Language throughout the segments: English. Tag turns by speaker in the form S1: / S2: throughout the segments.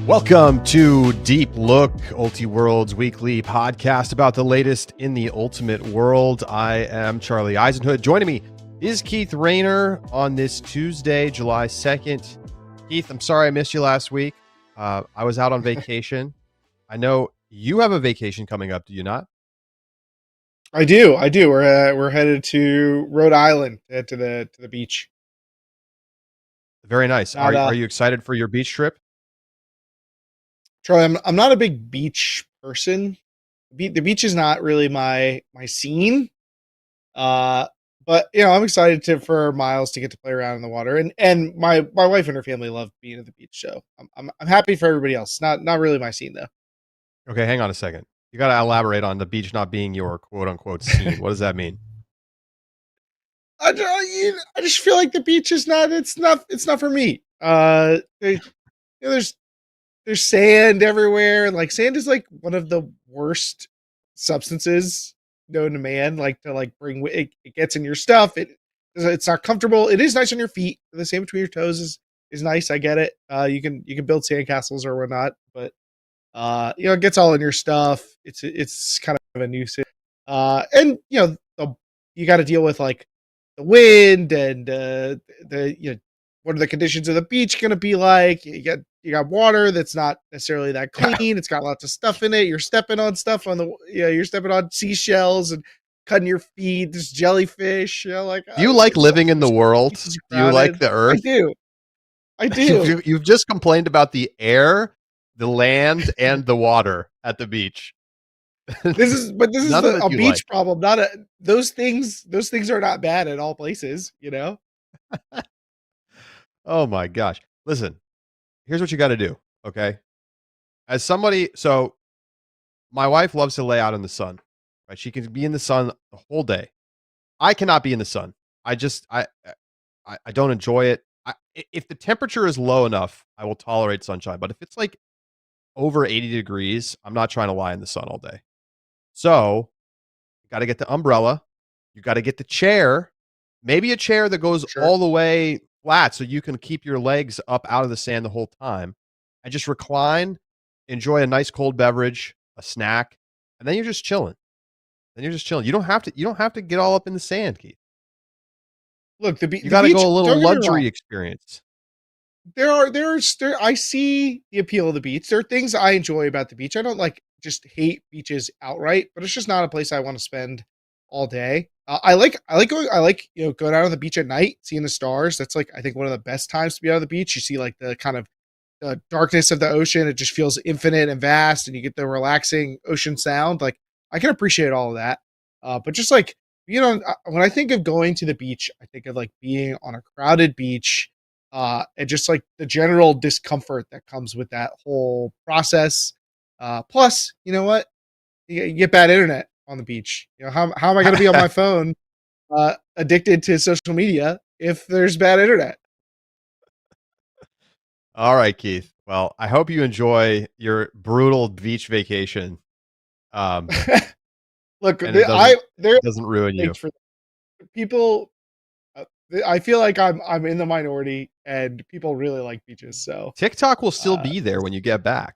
S1: Welcome to Deep Look, Ulti World's weekly podcast about the latest in the ultimate world. I am Charlie Eisenhood. Joining me is Keith Rayner on this Tuesday, July 2nd. Keith, I'm sorry I missed you last week. I was out on vacation. I know you have a vacation coming up, do you not?
S2: I do. We're headed to Rhode Island, to the beach.
S1: Very nice. Are you excited for your beach trip?
S2: Charlie, I'm not a big beach person. The beach is not really my scene. But I'm excited for Miles to get to play around in the water, and my wife and her family love being at the beach. So I'm happy for everybody else. Not really my scene though.
S1: Okay, hang on a second. You got to elaborate on the beach not being your quote unquote scene. What does that mean?
S2: I just feel like the beach is not. It's not for me. There's sand everywhere. Like, sand is like one of the worst substances known to man. Like, to bring it gets in your stuff. It's not comfortable. It is nice on your feet. The same between your toes is nice. I get it. You can build sandcastles or whatnot, but it gets all in your stuff. It's kind of a nuisance. And you got to deal with like the wind and what are the conditions of the beach going to be like? You got water that's not necessarily that clean. It's got lots of stuff in it. You're stepping on stuff you're stepping on seashells and cutting your feet. There's jellyfish.
S1: Do you like living in the world? Do you like the earth?
S2: I do.
S1: You've just complained about the air, the land, and the water at the beach.
S2: This is a beach problem, not those things are not bad at all places,
S1: Oh my gosh. Listen, here's what you got to do. Okay. So my wife loves to lay out in the sun, right? She can be in the sun the whole day. I cannot be in the sun. I don't enjoy it. If the temperature is low enough, I will tolerate sunshine. But if it's like over 80 degrees, I'm not trying to lie in the sun all day. So you got to get the umbrella. You got to get the chair, maybe a chair that goes all the way flat so you can keep your legs up out of the sand the whole time. And just recline, enjoy a nice cold beverage, a snack, and then you're just chilling. You don't have to get all up in the sand, Keith.
S2: Look,
S1: you got to go a little luxury experience.
S2: I see the appeal of the beach. There are things I enjoy about the beach. I don't just hate beaches outright, but it's just not a place I want to spend all day. I like going out on the beach at night, seeing the stars. That's I think one of the best times to be out on the beach. You see the kind of the darkness of the ocean. It just feels infinite and vast, and you get the relaxing ocean sound. I can appreciate all of that. But just when I think of going to the beach, I think of being on a crowded beach, and just the general discomfort that comes with that whole process. Plus, you know what? You get bad internet on the beach. How am I going to be on my phone, addicted to social media if there's bad internet?
S1: All right, Keith. Well, I hope you enjoy your brutal beach vacation.
S2: Look,
S1: it doesn't ruin you.
S2: For people, I feel like I'm in the minority, and people really like beaches. So
S1: TikTok will still be there when you get back.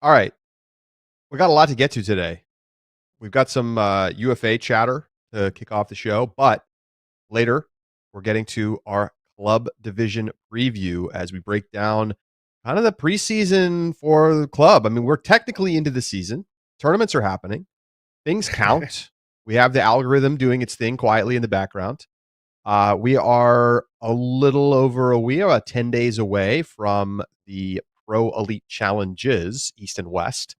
S1: All right. We got a lot to get to today. We've got some UFA chatter to kick off the show, but later we're getting to our club division preview as we break down kind of the preseason for the club. I mean, we're technically into the season. Tournaments are happening. Things count. We have the algorithm doing its thing quietly in the background. We are a little over we are 10 days away from the Pro Elite Challenges, East and West.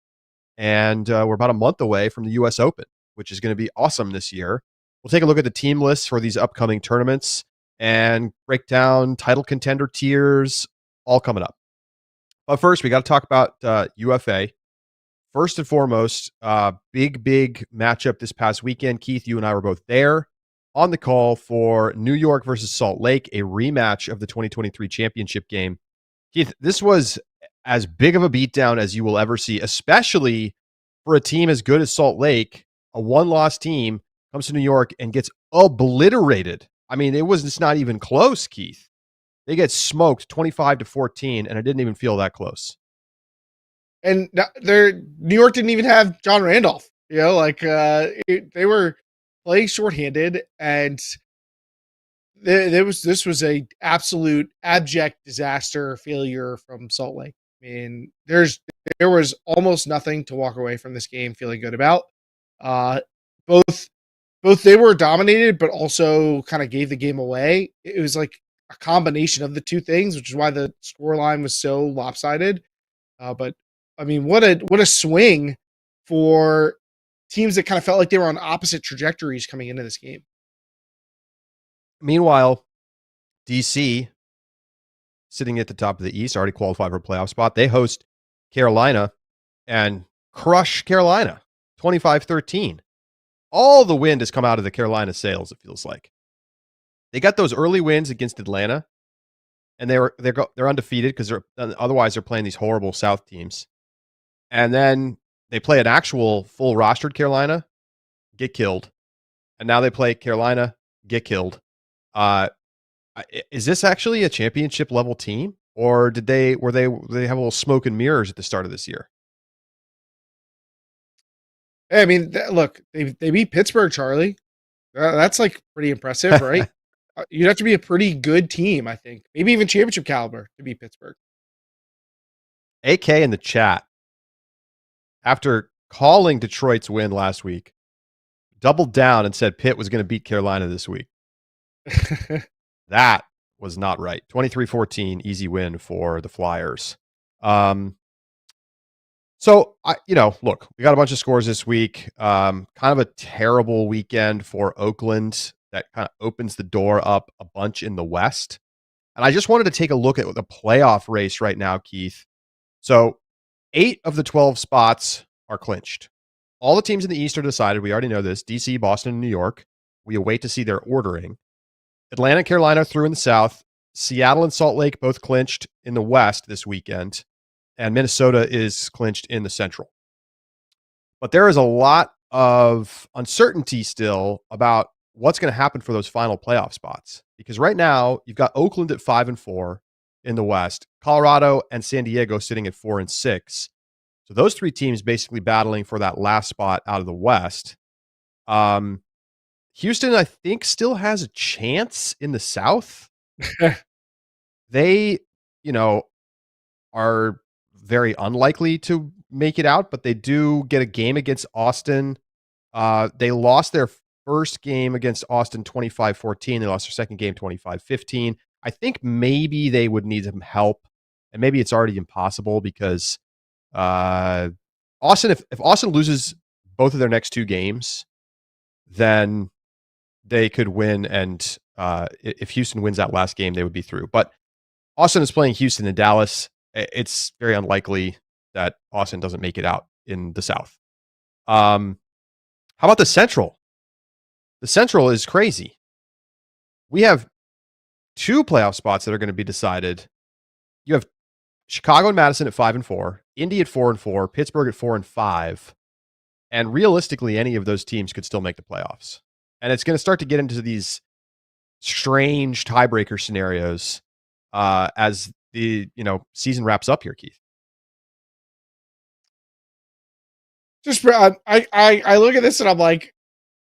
S1: And we're about a month away from the U.S. Open, which is going to be awesome this year. We'll take a look at the team lists for these upcoming tournaments and break down title contender tiers, all coming up. But first, we got to talk about UFA. First and foremost, big matchup this past weekend. Keith, you and I were both there on the call for New York versus Salt Lake, a rematch of the 2023 championship game. Keith, this was as big of a beatdown as you will ever see, especially for a team as good as Salt Lake. A one-loss team comes to New York and gets obliterated. I mean, it's not even close, Keith. They get smoked 25-14, and it didn't even feel that close.
S2: And New York didn't even have John Randolph. They were playing shorthanded, and this was a absolute abject disaster failure from Salt Lake. I mean, there was almost nothing to walk away from this game feeling good about. Uh, both both they were dominated, but also kind of gave the game away. It was like a combination of the two things, which is why the scoreline was so lopsided. But I mean, what a swing for teams that kind of felt like they were on opposite trajectories coming into this game.
S1: Meanwhile, DC, sitting at the top of the East, already qualified for a playoff spot. They host Carolina and crush Carolina 25-13. All the wind has come out of the Carolina sails, it feels like. They got those early wins against Atlanta, and they're undefeated because they're playing these horrible South teams. And then they play an actual full rostered Carolina, get killed. And now they play Carolina, get killed. Is this actually a championship level team, or did they have a little smoke and mirrors at the start of this year?
S2: I mean, look, they beat Pittsburgh, Charlie. That's like pretty impressive, right? You'd have to be a pretty good team, I think. Maybe even championship caliber to beat Pittsburgh.
S1: AK in the chat, after calling Detroit's win last week, doubled down and said Pitt was going to beat Carolina this week. That was not right. 23-14, easy win for the Flyers. So, look, we got a bunch of scores this week. Kind of a terrible weekend for Oakland that kind of opens the door up a bunch in the West. And I just wanted to take a look at the playoff race right now, Keith. So 8 of the 12 spots are clinched. All the teams in the East are decided. We already know this. DC, Boston, and New York. We await to see their ordering. Atlanta and Carolina through in the South. Seattle and Salt Lake both clinched in the West this weekend. And Minnesota is clinched in the Central. But there is a lot of uncertainty still about what's going to happen for those final playoff spots. Because right now, you've got Oakland at 5-4 in the West, Colorado and San Diego sitting at 4-6. So those 3 teams basically battling for that last spot out of the West. Houston, I think, still has a chance in the South. They, are very unlikely to make it out, but they do get a game against Austin. They lost their first game against Austin 25-14. They lost their second game 25-15. I think maybe they would need some help, and maybe it's already impossible because Austin, if Austin loses both of their next 2 games, then they could win, and if Houston wins that last game, they would be through. But Austin is playing Houston and Dallas. It's very unlikely that Austin doesn't make it out in the South. How about the Central? The Central is crazy. We have 2 playoff spots that are going to be decided. You have Chicago and Madison at 5-4, Indy at 4-4, Pittsburgh at 4-5, and realistically, any of those teams could still make the playoffs. And it's going to start to get into these strange tiebreaker scenarios as the season wraps up here, Keith.
S2: Just I look at this and I'm like,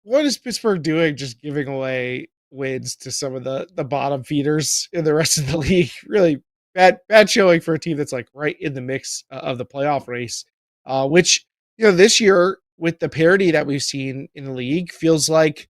S2: what is Pittsburgh doing? Just giving away wins to some of the bottom feeders in the rest of the league. Really bad showing for a team that's like right in the mix of the playoff race. Which this year with the parity that we've seen in the league feels like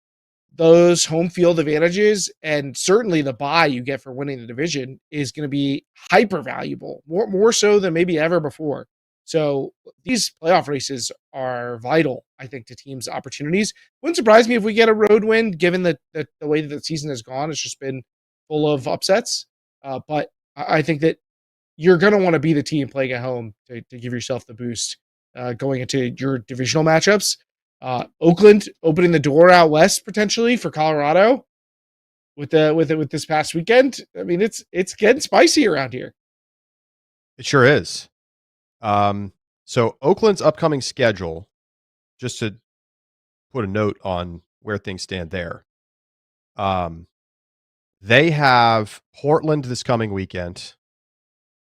S2: those home field advantages and certainly the bye you get for winning the division is going to be hyper valuable, more so than maybe ever before. So these playoff races are vital, I think, to teams' opportunities. Wouldn't surprise me if we get a road win, given that the way that the season has gone. It's just been full of upsets. But I think that you're going to want to be the team playing at home to give yourself the boost going into your divisional matchups. Oakland opening the door out west potentially for Colorado with this past weekend. I mean, it's getting spicy around here.
S1: It sure is. So Oakland's upcoming schedule, just to put a note on where things stand there. They have Portland this coming weekend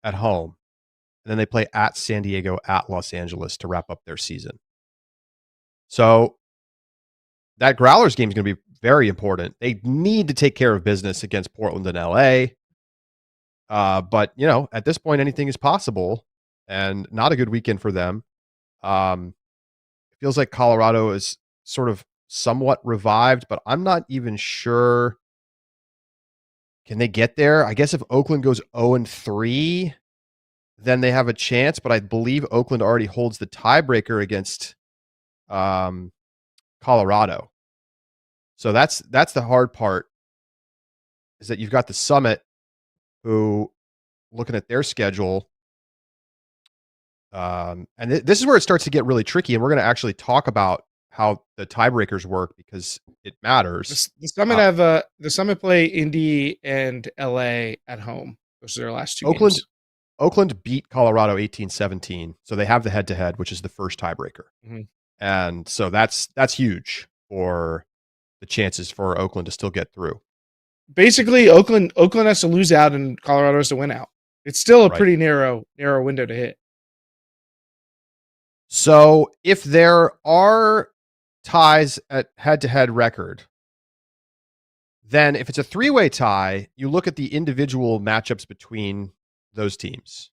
S1: at home, and then they play at San Diego, at Los Angeles to wrap up their season. So that Growlers game is going to be very important. They need to take care of business against Portland and LA. But at this point, anything is possible, and not a good weekend for them. It feels like Colorado is sort of somewhat revived, but I'm not even sure. Can they get there? I guess if Oakland goes 0-3, then they have a chance. But I believe Oakland already holds the tiebreaker against Colorado. So that's the hard part, is that you've got the Summit, who, looking at their schedule, and this is where it starts to get really tricky. And we're going to actually talk about how the tiebreakers work because it matters.
S2: The Summit the Summit play Indy and LA at home. Those are their last two
S1: Oakland
S2: games.
S1: Oakland beat Colorado 18-17, so they have the head-to-head, which is the first tiebreaker.
S2: Mm-hmm.
S1: And so that's huge for the chances for Oakland to still get through.
S2: Basically, Oakland has to lose out and Colorado has to win out. It's still a
S1: Right.
S2: pretty narrow window to hit.
S1: So if there are ties at head-to-head record, then if it's a three-way tie, you look at the individual matchups between those teams.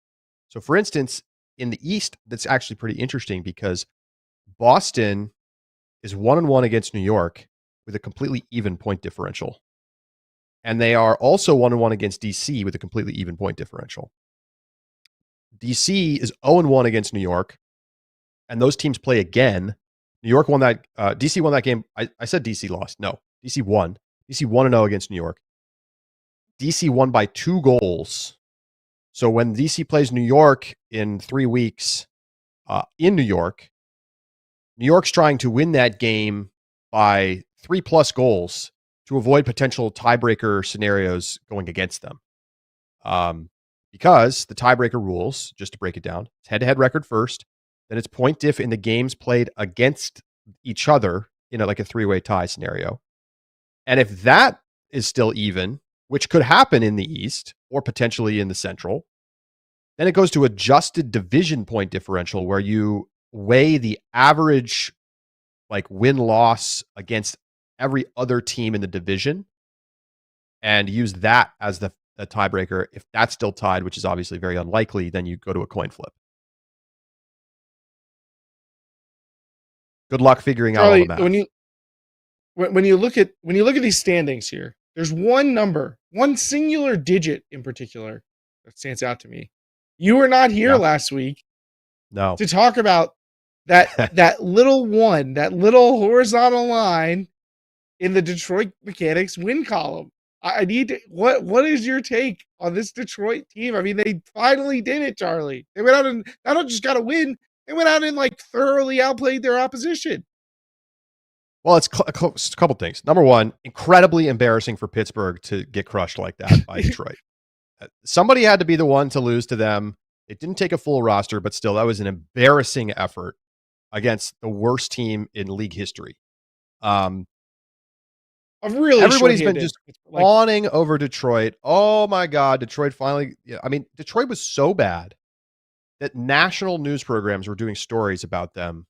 S1: So for instance, in the East, that's actually pretty interesting because Boston is 1-1 against New York with a completely even point differential. And they are also 1-1 against DC with a completely even point differential. DC is 0-1 against New York, and those teams play again. New York won that. DC won that game. I said DC lost. No, DC won. DC 1-0 against New York. DC won by 2 goals. So when DC plays New York in 3 weeks in New York's trying to win that game by 3+ goals to avoid potential tiebreaker scenarios going against them. Because the tiebreaker rules, just to break it down, it's head-to-head record first, then it's point diff in the games played against each other in like a 3-way tie scenario. And if that is still even, which could happen in the East or potentially in the Central, then it goes to adjusted division point differential, where you weigh the average like win-loss against every other team in the division and use that as the tiebreaker. If that's still tied, which is obviously very unlikely, then you go to a coin flip. Good luck figuring out all the
S2: Charlie,
S1: math.
S2: when you look at these standings here, there's one number, one singular digit in particular that stands out to me. You were not here last week
S1: No.
S2: to talk about that little one, that little horizontal line in the Detroit Mechanics win column. I need to, what is your take on this Detroit team? I mean, they finally did it, Charlie. They went out and not just got a win, they went out and like thoroughly outplayed their opposition.
S1: Well, it's a couple things. Number one, incredibly embarrassing for Pittsburgh to get crushed like that by Detroit. Somebody had to be the one to lose to them. It didn't take a full roster, but still, that was an embarrassing effort against the worst team in league history. Everybody's been just fawning over Detroit. Oh my God, Detroit finally. I mean, Detroit was so bad that national news programs were doing stories about them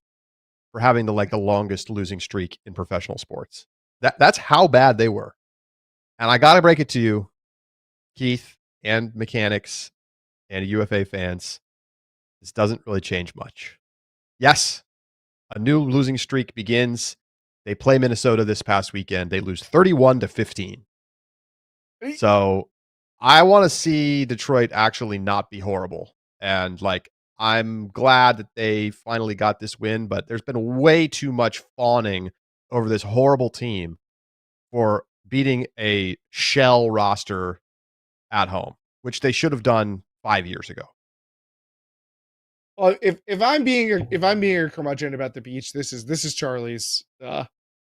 S1: for having the longest losing streak in professional sports. That's how bad they were. And I got to break it to you, Keith and mechanics and UFA fans, this doesn't really change much. Yes, a new losing streak begins. They play Minnesota this past weekend. They lose 31-15. So I want to see Detroit actually not be horrible. And I'm glad that they finally got this win, but there's been way too much fawning over this horrible team for beating a shell roster at home, which they should have done 5 years ago.
S2: Well, if I'm being a curmudgeon about the beach, this is Charlie's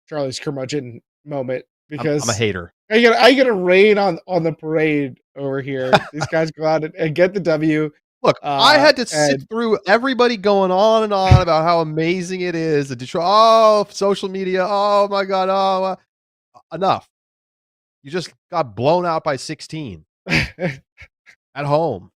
S2: curmudgeon moment, because
S1: I'm a hater.
S2: I get a rain on the parade over here. These guys go out and get the W.
S1: Look, I had to sit through everybody going on and on about how amazing it is. The Detroit, social media, oh my God, enough. You just got blown out by 16
S2: I
S1: at home.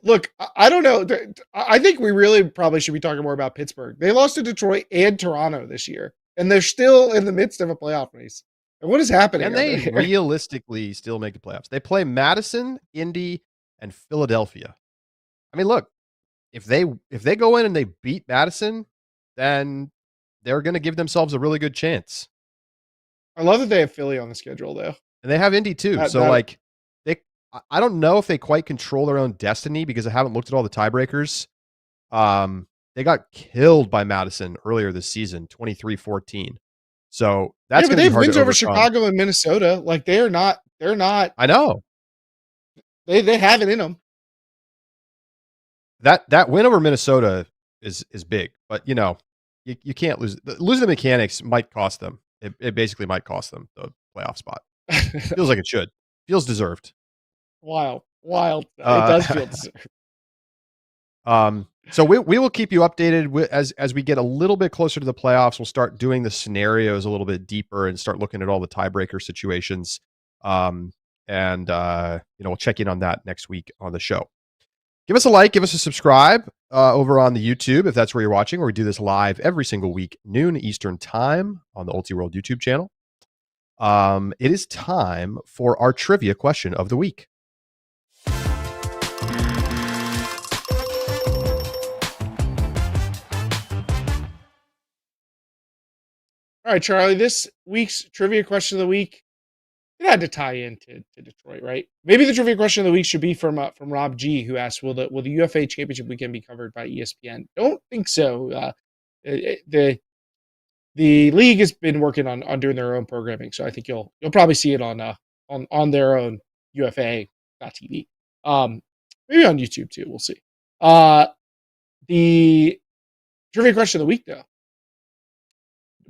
S2: look. I don't know. I think we really probably should be talking more about Pittsburgh. They lost to Detroit and Toronto this year, and they're still in the midst of a playoff race. And what is happening
S1: Can
S2: over
S1: they
S2: there?
S1: realistically still make the playoffs? They play Madison, Indy, and Philadelphia. I mean, look, if they go in and they beat Madison, then they're going to give themselves a really good chance.
S2: I love that they have Philly on the schedule, though.
S1: And they have Indy too.
S2: That
S1: So
S2: that
S1: like they I don't know if they quite control their own destiny because I haven't looked at all the tiebreakers. They got killed by Madison earlier this season, 23-14. So
S2: yeah,
S1: that's
S2: but
S1: going to
S2: they
S1: be
S2: have
S1: hard to
S2: wins over
S1: overcome.
S2: Chicago and Minnesota. Like they're not. They're not.
S1: I know.
S2: They have it in them.
S1: That win over Minnesota is big, but you can't lose. Losing the mechanics might cost them. It basically might cost them the playoff spot. Feels like it should. Feels deserved.
S2: Wild. It
S1: Uh,
S2: does feel deserved.
S1: so we will keep you updated as we get a little bit closer to the playoffs. We'll start doing the scenarios a little bit deeper and start looking at all the tiebreaker situations. And we'll check in on that next week on the show. Give us a like, give us a subscribe over on the YouTube if that's where you're watching, where we do this live every single week, noon Eastern time on the Ulti World YouTube channel. It is time for our trivia question of the week.
S2: All right, Charlie. This week's trivia question of the week. It had to tie into Detroit, right? Maybe the trivia question of the week should be from Rob G, who asked, "Will the UFA championship weekend be covered by ESPN?" Don't think so. The league has been working on doing their own programming, so I think you'll probably see it on their own UFA.tv. Maybe on YouTube too. We'll see. The trivia question of the week, though.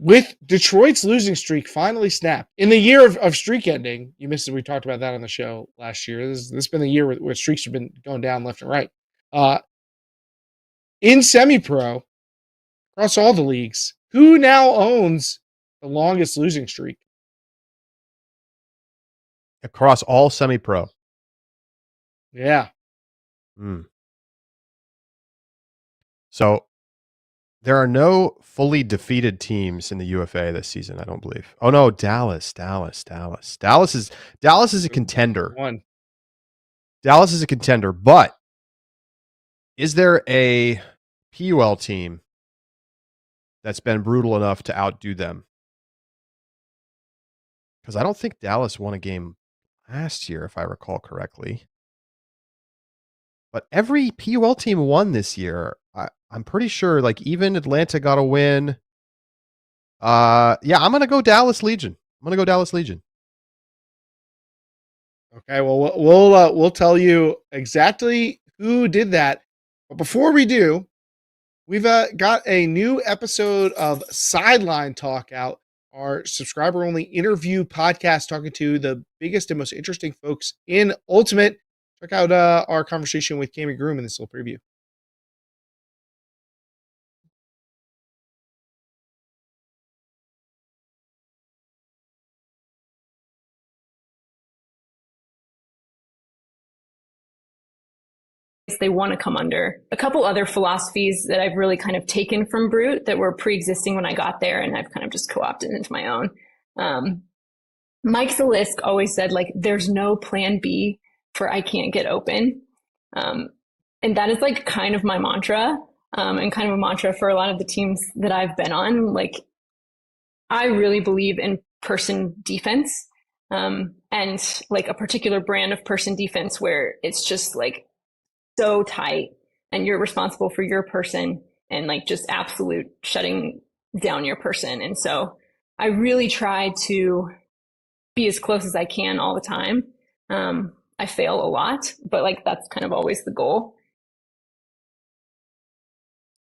S2: With Detroit's losing streak finally snapped in the year of streak ending, you missed it. We talked about that on the show last year. This has been the year where streaks have been going down left and right. In semi-pro, across all the leagues, who now owns the longest losing streak?
S1: Across all semi-pro.
S2: Yeah.
S1: So there are no fully defeated teams in the UFA this season, I don't believe. Oh no, Dallas. Dallas is a contender.
S2: One.
S1: Dallas is a contender, but is there a PUL team that's been brutal enough to outdo them? Because I don't think Dallas won a game last year, if I recall correctly. But every PUL team won this year. I'm pretty sure, like even Atlanta got a win. Yeah, I'm gonna go Dallas Legion.
S2: Okay, well we'll tell you exactly who did that. But before we do, we've got a new episode of Sideline Talk out, our subscriber-only interview podcast talking to the biggest and most interesting folks in Ultimate. Check out our conversation with Cammy Groom in this little preview.
S3: They want to come under. A couple other philosophies that I've really kind of taken from Brute that were pre-existing when I got there, and I've kind of just co-opted into my own. Mike Zalisk always said, like, there's no plan B for I can't get open. And that is like kind of my mantra, and kind of a mantra for a lot of the teams that I've been on. Like, I really believe in person defense, and like a particular brand of person defense where it's just like so tight and you're responsible for your person and like just absolute shutting down your person. And so I really try to be as close as I can all the time. I fail a lot, but like that's kind of always the goal.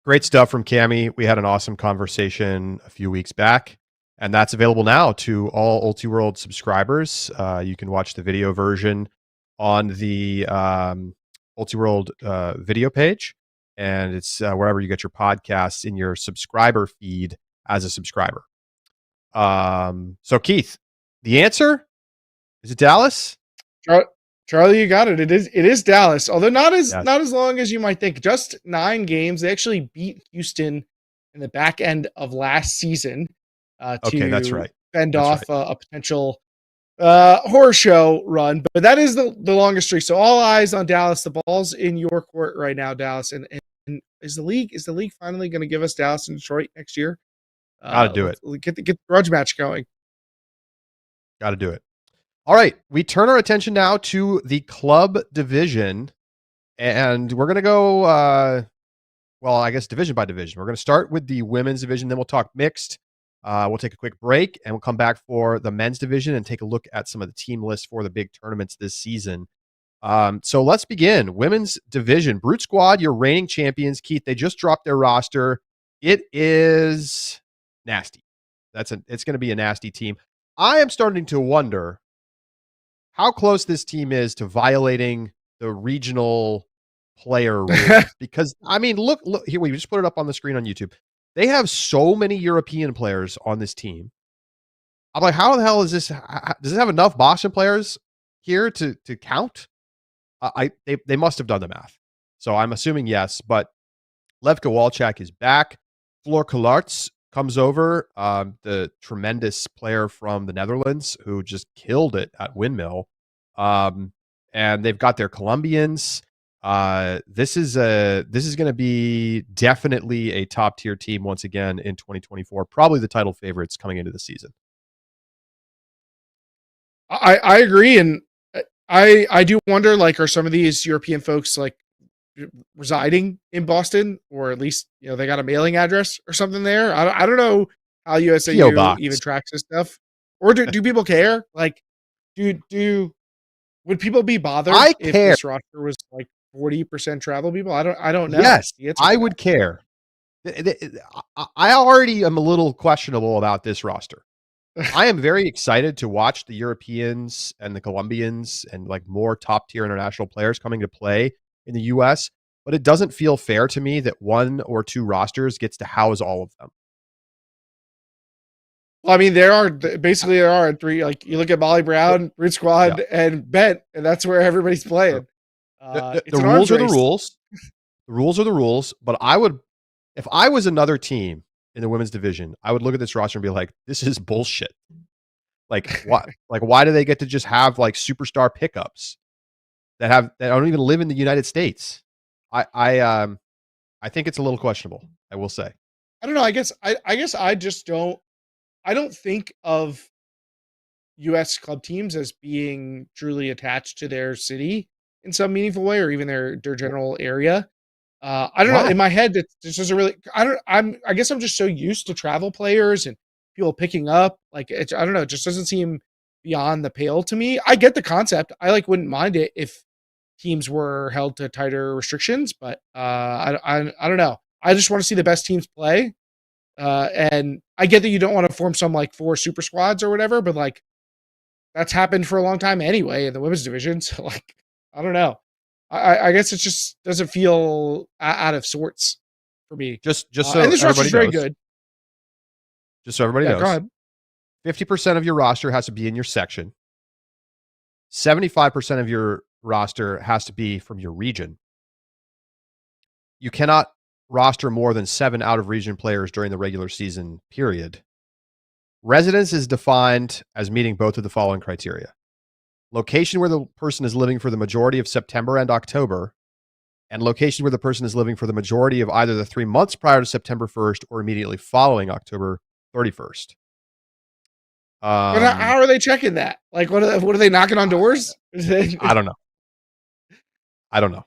S1: Great stuff from Cammy. We had an awesome conversation a few weeks back, and that's available now to all UltiWorld subscribers. You can watch the video version on the UltiWorld video page, and it's wherever you get your podcasts in your subscriber feed as a subscriber. So Keith, The answer is it Dallas?
S2: Charlie, you got it. It is Dallas, although not as
S1: Yes.
S2: not as long as you might think. Just 9 games. They actually beat Houston in the back end of last season
S1: Okay, that's
S2: to
S1: right.
S2: fend
S1: That's
S2: off
S1: right.
S2: a potential horror show run. But that is the longest streak. So all eyes on Dallas. The ball's in your court right now, Dallas. And is the league finally going to give us Dallas and Detroit next year?
S1: Got to do it.
S2: Let's get the grudge match going.
S1: Got to do it. All right, we turn our attention now to the club division, and we're going to go, well, I guess division by division. We're going to start with the women's division, then we'll talk mixed. We'll take a quick break, and we'll come back for the men's division and take a look at some of the team lists for the big tournaments this season. So let's begin. Women's division. Brute Squad, your reigning champions. Keith, they just dropped their roster. It is nasty. It's going to be a nasty team. I am starting to wonder how close this team is to violating the regional player rules. Because, I mean, look here, we just put it up on the screen on YouTube. They have so many European players on this team. I'm like, how the hell is this? Does it have enough Boston players here to count? They must have done the math. So I'm assuming yes, but Levka Walczak is back. Floor Kalartz comes over, the tremendous player from the Netherlands who just killed it at Windmill. And they've got their Colombians. This is going to be definitely a top tier team once again in 2024. Probably the title favorites coming into the season.
S2: I agree, and I do wonder, like, are some of these European folks like residing in Boston, or at least they got a mailing address or something there? I don't know how
S1: P.O.
S2: USAU
S1: box.
S2: even tracks this stuff, or do people care? Like, would people be bothered if
S1: care.
S2: this roster was like 40% travel people? I don't know.
S1: Yes, I would care. I already am a little questionable about this roster. I am very excited to watch the Europeans and the Colombians and like more top tier international players coming to play in the US, but it doesn't feel fair to me that one or two rosters gets to house all of them.
S2: Well, I mean, there are three. Like, you look at Molly Brown, Brute Squad, and Bent, and that's where everybody's playing.
S1: The rules are the rules. The rules are the rules. But if I was another team in the women's division, I would look at this roster and be like, this is bullshit. Like, what? Like, why do they get to just have like superstar pickups that don't even live in the United States? I think it's a little questionable, I will say.
S2: I don't know. I guess I just don't. I don't think of U.S. club teams as being truly attached to their city in some meaningful way, or even their general area. I don't know. In my head, this doesn't really. I guess I'm just so used to travel players and people picking up. Like, I don't know. It just doesn't seem beyond the pale to me. I get the concept. I wouldn't mind it if teams were held to tighter restrictions, but I don't know. I just want to see the best teams play. And I get that you don't want to form some like 4 super squads or whatever, but like that's happened for a long time anyway in the women's division. So like, I don't know. I guess it just doesn't feel out of sorts for me.
S1: Just so
S2: and this roster is very
S1: knows,
S2: good.
S1: Just so everybody knows,
S2: go ahead.
S1: 50% of your roster has to be in your section. 75% of your roster has to be from your region. You cannot roster more than 7 out of region players during the regular season period. Residence is defined as meeting both of the following criteria: location where the person is living for the majority of September and October, and location where the person is living for the majority of either the 3 months prior to September 1st or immediately following October 31st.
S2: But how are they checking that? Like, what are they knocking on doors?
S1: I don't know.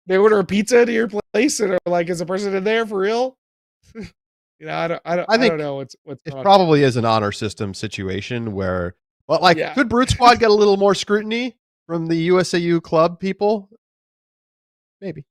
S2: They order a pizza to your place and are like, is a person in there for real? I don't know what's
S1: it
S2: going on.
S1: Probably is an honor system situation where, well, like, could Brute Squad get a little more scrutiny from the USAU club people? Maybe.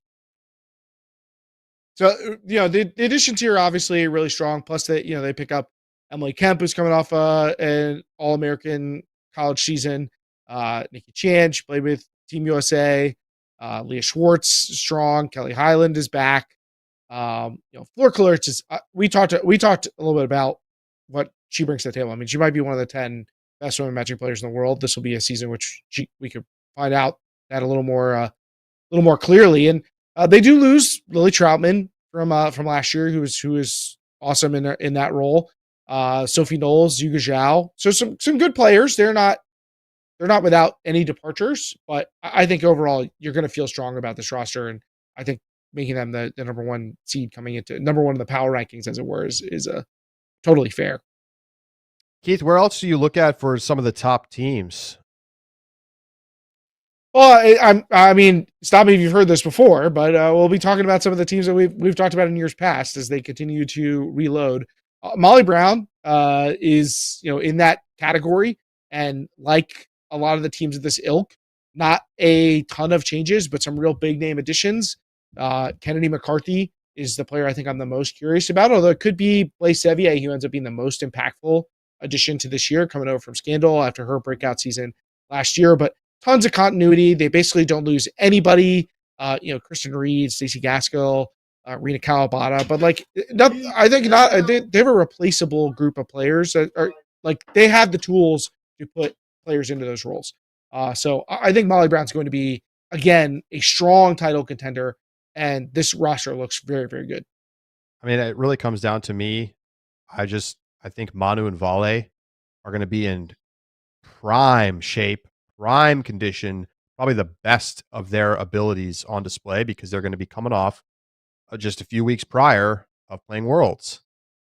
S2: So, the additions here are obviously really strong. Plus, they pick up Emily Kemp, who's coming off an All-American college season. Nikki Chan, she played with Team USA. Leah Schwartz, strong. Kelly Highland is back. Floor Kalertz is. We talked a little bit about what she brings to the table. I mean, she might be one of the 10 best women matching players in the world. This will be a season which we could find out that a little more clearly. And they do lose Lily Troutman from last year, who was awesome in that role. Sophie Knowles, Yuga Zhao, so some good players. They're not without any departures, but I think overall you're going to feel strong about this roster, and I think making them the number one seed coming into number one in the power rankings, as it were, is totally fair.
S1: Keith, where else do you look at for some of the top teams?
S2: Well, I mean, stop me if you've heard this before, but we'll be talking about some of the teams that we've talked about in years past as they continue to reload. Molly Brown is in that category, and like a lot of the teams of this ilk, not a ton of changes, but some real big name additions. Kennedy McCarthy is the player I think I'm the most curious about, although it could be Blaise Sevier who ends up being the most impactful addition to this year, coming over from Scandal after her breakout season last year. But tons of continuity. They basically don't lose anybody. Kristen Reed, Stacey Gaskell, Rena Kawabata, but I think not. They have a replaceable group of players that are like they have the tools to put players into those roles. So I think Molly Brown's going to be again a strong title contender, and this roster looks very, very good.
S1: I mean, it really comes down to me. I think Manu and Vale are going to be in prime shape, prime condition, probably the best of their abilities on display because they're going to be coming off just a few weeks prior of playing Worlds.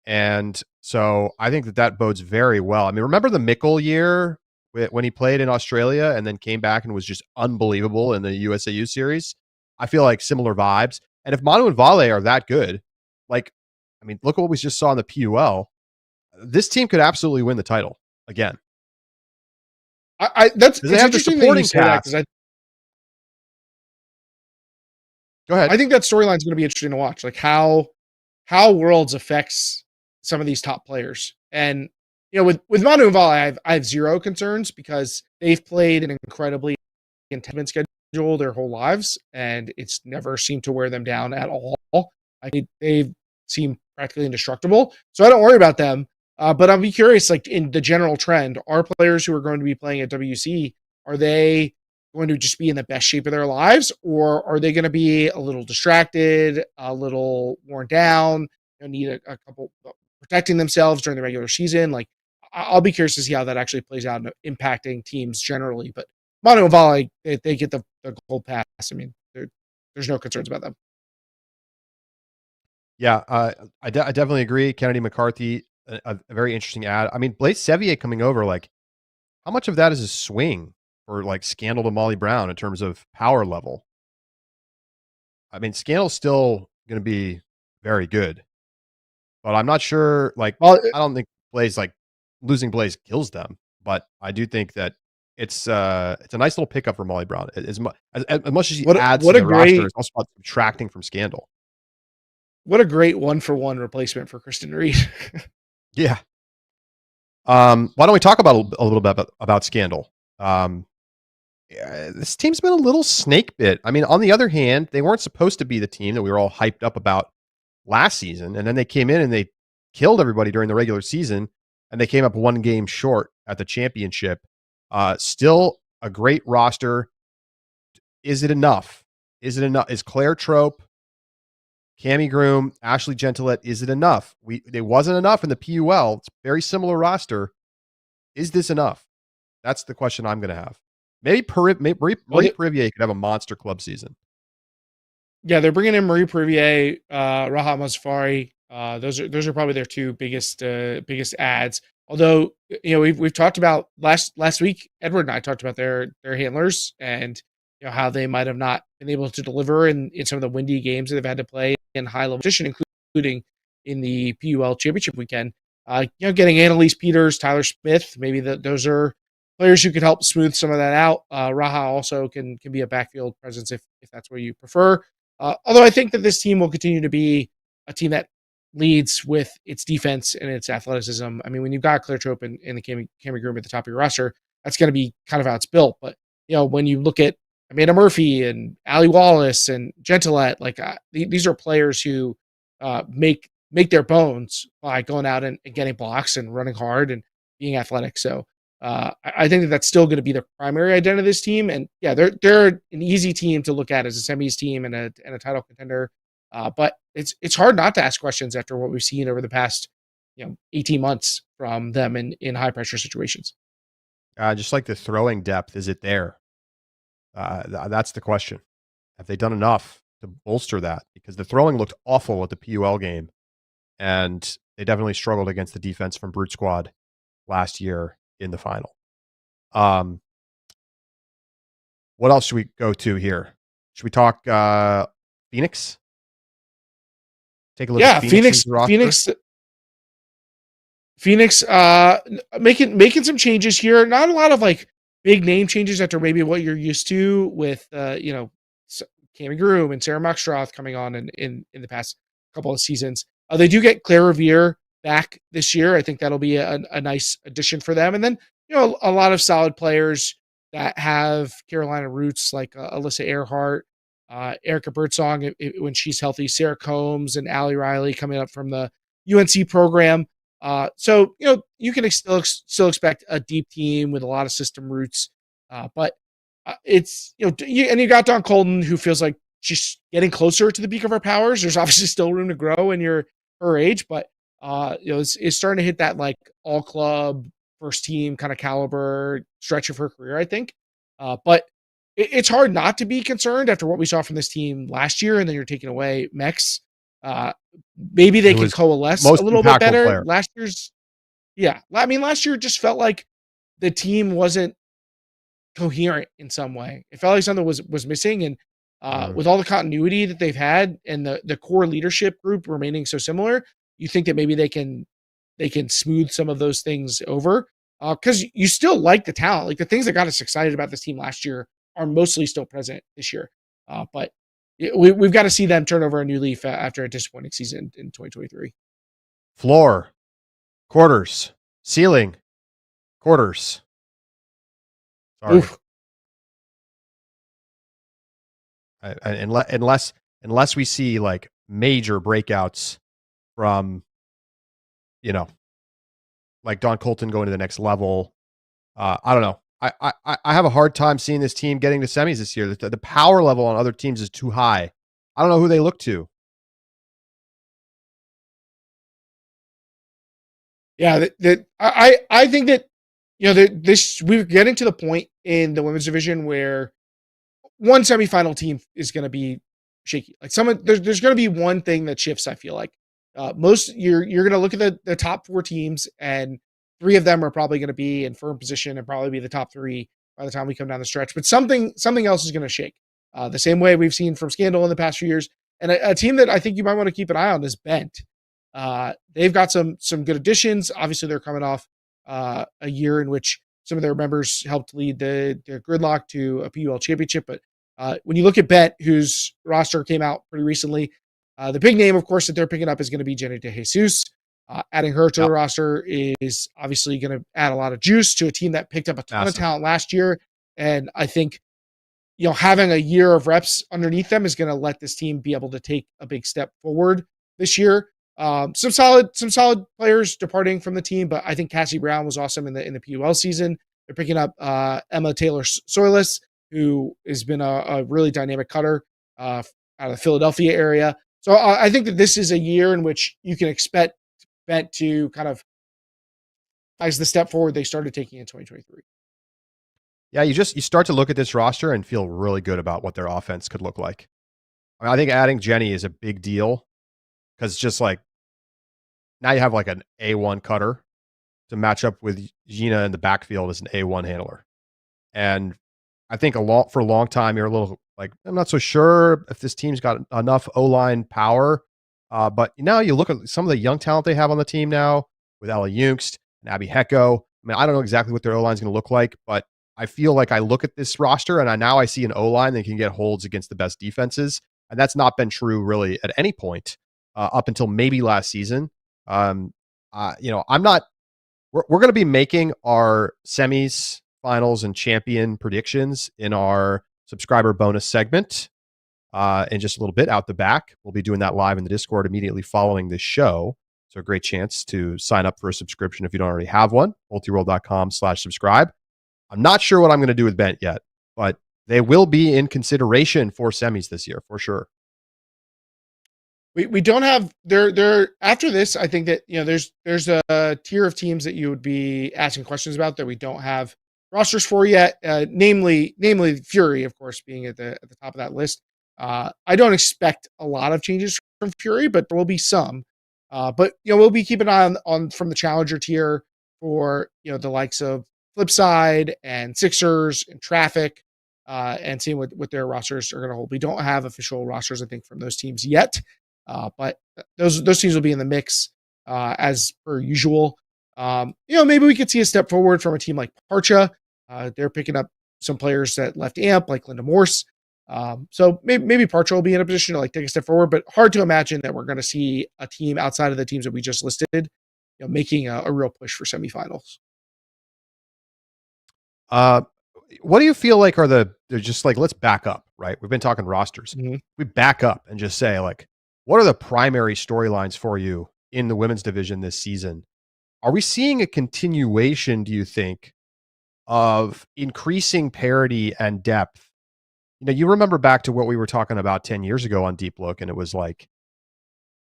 S1: And so I think that bodes very well. I mean, remember the Mickle year when he played in Australia and then came back and was just unbelievable in the USAU series? I feel like similar vibes. And if Manu and Vale are that good, look what we just saw in the PUL. This team could absolutely win the title again.
S2: That's
S1: they have the supporting cast. Go ahead.
S2: I think that storyline is going to be interesting to watch, like how Worlds affects some of these top players. And with Manu and Vale, I have zero concerns because they've played an incredibly intense schedule their whole lives, and it's never seemed to wear them down at all. They've seemed practically indestructible, so I don't worry about them. But I'll be curious, like in the general trend, are players who are going to be playing at WC, are they going to just be in the best shape of their lives, or are they going to be a little distracted, a little worn down, need a couple protecting themselves during the regular season? Like, I'll be curious to see how that actually plays out in impacting teams generally. But Manu and Vale, they get the gold pass. I mean, there's no concerns about them.
S1: Yeah, I definitely agree. Kennedy McCarthy, a very interesting ad. I mean, Blaise Sevier coming over, like, how much of that is a swing for like Scandal to Molly Brown in terms of power level? I mean, Scandal's still going to be very good, but I'm not sure. Like, I don't think losing Blaise kills them, but I do think that it's a nice little pickup for Molly Brown. As much as she adds to the roster, it's also about subtracting from Scandal.
S2: What a great 1-for-1 replacement for Kristen Reed.
S1: Yeah. Why don't we talk about a little bit about Scandal? This team's been a little snake bit. I mean, on the other hand, they weren't supposed to be the team that we were all hyped up about last season, and then they came in and they killed everybody during the regular season, and they came up one game short at the championship. Still a great roster. Is it enough? Is Claire Trope, Cami Groom, Ashley Gentilette, is it enough? It wasn't enough in the PUL. It's a very similar roster. Is this enough? That's the question I'm going to have. Maybe Marie Perivier could have a monster club season. Yeah,
S2: they're bringing in Marie Perivier, Rahat Mazfari. Those are probably their two biggest ads. Although we've talked about last week, Edward and I talked about their handlers and how they might have not been able to deliver in some of the windy games that they've had to play in high level competition, including in the PUL championship weekend. Getting Annalise Peters, Tyler Smith, maybe those are players who could help smooth some of that out. Raha also can be a backfield presence if that's where you prefer. Although I think that this team will continue to be a team that leads with its defense and its athleticism. I mean, when you've got Claire Trope and the Cami Groom at the top of your roster, that's going to be kind of how it's built. But when you look at Amanda Murphy and Allie Wallace and Gentilette, these are players who make their bones by going out and getting blocks and running hard and being athletic. So I think that that's still going to be the primary identity of this team. And yeah, they're an easy team to look at as a semis team and a title contender. But it's hard not to ask questions after what we've seen over the past 18 months from them in high pressure situations.
S1: Just like the throwing depth, is it there? That's the question. Have they done enough to bolster that? Because the throwing looked awful at the PUL game, and they definitely struggled against the defense from Brute Squad last year in the final. What else should we go to here? Should we talk Phoenix? Take a look at Phoenix's roster.
S2: Phoenix making some changes here. Not a lot of like big name changes after maybe what you're used to with Cammy Groom and Sarah Mockstroth coming on in the past couple of seasons. They do get Claire Revere back this year. I think that'll be a nice addition for them. And then a lot of solid players that have Carolina roots like Alyssa Earhart, Erica Birdsong when she's healthy, Sarah Combs and Allie Riley coming up from the UNC program. So you can still expect a deep team with a lot of system roots, but it's and you got Dawn Colton, who feels like she's getting closer to the peak of her powers. There's obviously still room to grow in her age, but it's starting to hit that like all club first team kind of caliber stretch of her career, I think. But it's hard not to be concerned after what we saw from this team last year, and then you're taking away Mex. Maybe they can coalesce a little bit better.
S1: Player.
S2: Last year just felt like the team wasn't coherent in some way. It felt like something was missing, and with all the continuity that they've had and the core leadership group remaining so similar, you think that maybe they can smooth some of those things over. Because you still like the talent, like the things that got us excited about this team last year are mostly still present this year. But we've got to see them turn over a new leaf after a disappointing season in 2023.
S1: Floor, quarters, ceiling, quarters. Sorry. Unless we see like major breakouts from, like Dawn Colton going to the next level. I don't know. I have a hard time seeing this team getting to semis this year. The power level on other teams is too high. I don't know who they look to.
S2: Yeah, I think that we're getting to the point in the women's division where one semifinal team is going to be shaky. Like there's going to be one thing that shifts. I feel like you're going to look at the top four teams, and three of them are probably going to be in firm position and probably be the top three by the time we come down the stretch. But something else is going to shake. The same way we've seen from Scandal in the past few years. And a team that I think you might want to keep an eye on is Bent. They've got some good additions. Obviously, they're coming off a year in which some of their members helped lead the Gridlock to a PUL championship. But when you look at Bent, whose roster came out pretty recently, the big name, of course, that they're picking up is going to be Jenny DeJesus. Adding her to the roster is obviously going to add a lot of juice to a team that picked up a ton of talent last year. And I think, having a year of reps underneath them is going to let this team be able to take a big step forward this year. Some solid players departing from the team, but I think Cassie Brown was awesome in the PUL season. They're picking up Emma Taylor Soilis, who has been a really dynamic cutter out of the Philadelphia area. So I think that this is a year in which you can expect Bent to kind of as the step forward they started taking in 2023.
S1: Yeah, you start to look at this roster and feel really good about what their offense could look like. I think adding Jenny is a big deal because it's just like now you have like an A1 cutter to match up with Gina in the backfield as an A1 handler. And I think for a long time, you're a little like, I'm not so sure if this team's got enough O-line power. But now you look at some of the young talent they have on the team now with Ella Jungst and Abby Hecko. I mean, I don't know exactly what their O-line is going to look like, but I feel like I look at this roster and I see an O-line that can get holds against the best defenses. And that's not been true really at any point up until maybe last season. I'm not, we're going to be making our semis, finals, and champion predictions in our subscriber bonus segment in just a little bit out the back. We'll be doing that live in the Discord immediately following this show. So a great chance to sign up for a subscription if you don't already have one, multiworld.com/subscribe. I'm not sure what I'm going to do with Bent yet, but they will be in consideration for semis this year for sure.
S2: We don't have there after this. I think that there's a tier of teams that you would be asking questions about that we don't have rosters for yet. Namely Fury, of course, being at the top of that list. I don't expect a lot of changes from Fury, but there will be some. But we'll be keeping an eye on from the challenger tier for the likes of Flipside and Sixers and Traffic, and seeing what their rosters are going to hold. We don't have official rosters, I think, from those teams yet. But those teams will be in the mix as per usual. Maybe we could see a step forward from a team like Parcha. They're picking up some players that left AMP, like Linda Morse. So maybe Parcha will be in a position to take a step forward, but hard to imagine that we're going to see a team outside of the teams that we just listed, making a real push for semifinals.
S1: What do you feel like they're just let's back up, right? We've been talking rosters.
S2: Mm-hmm.
S1: We back up and just say what are the primary storylines for you in the women's division this season? Are we seeing a continuation, do you think, of increasing parity and depth? You remember back to what we were talking about 10 years ago on Deep Look, and it was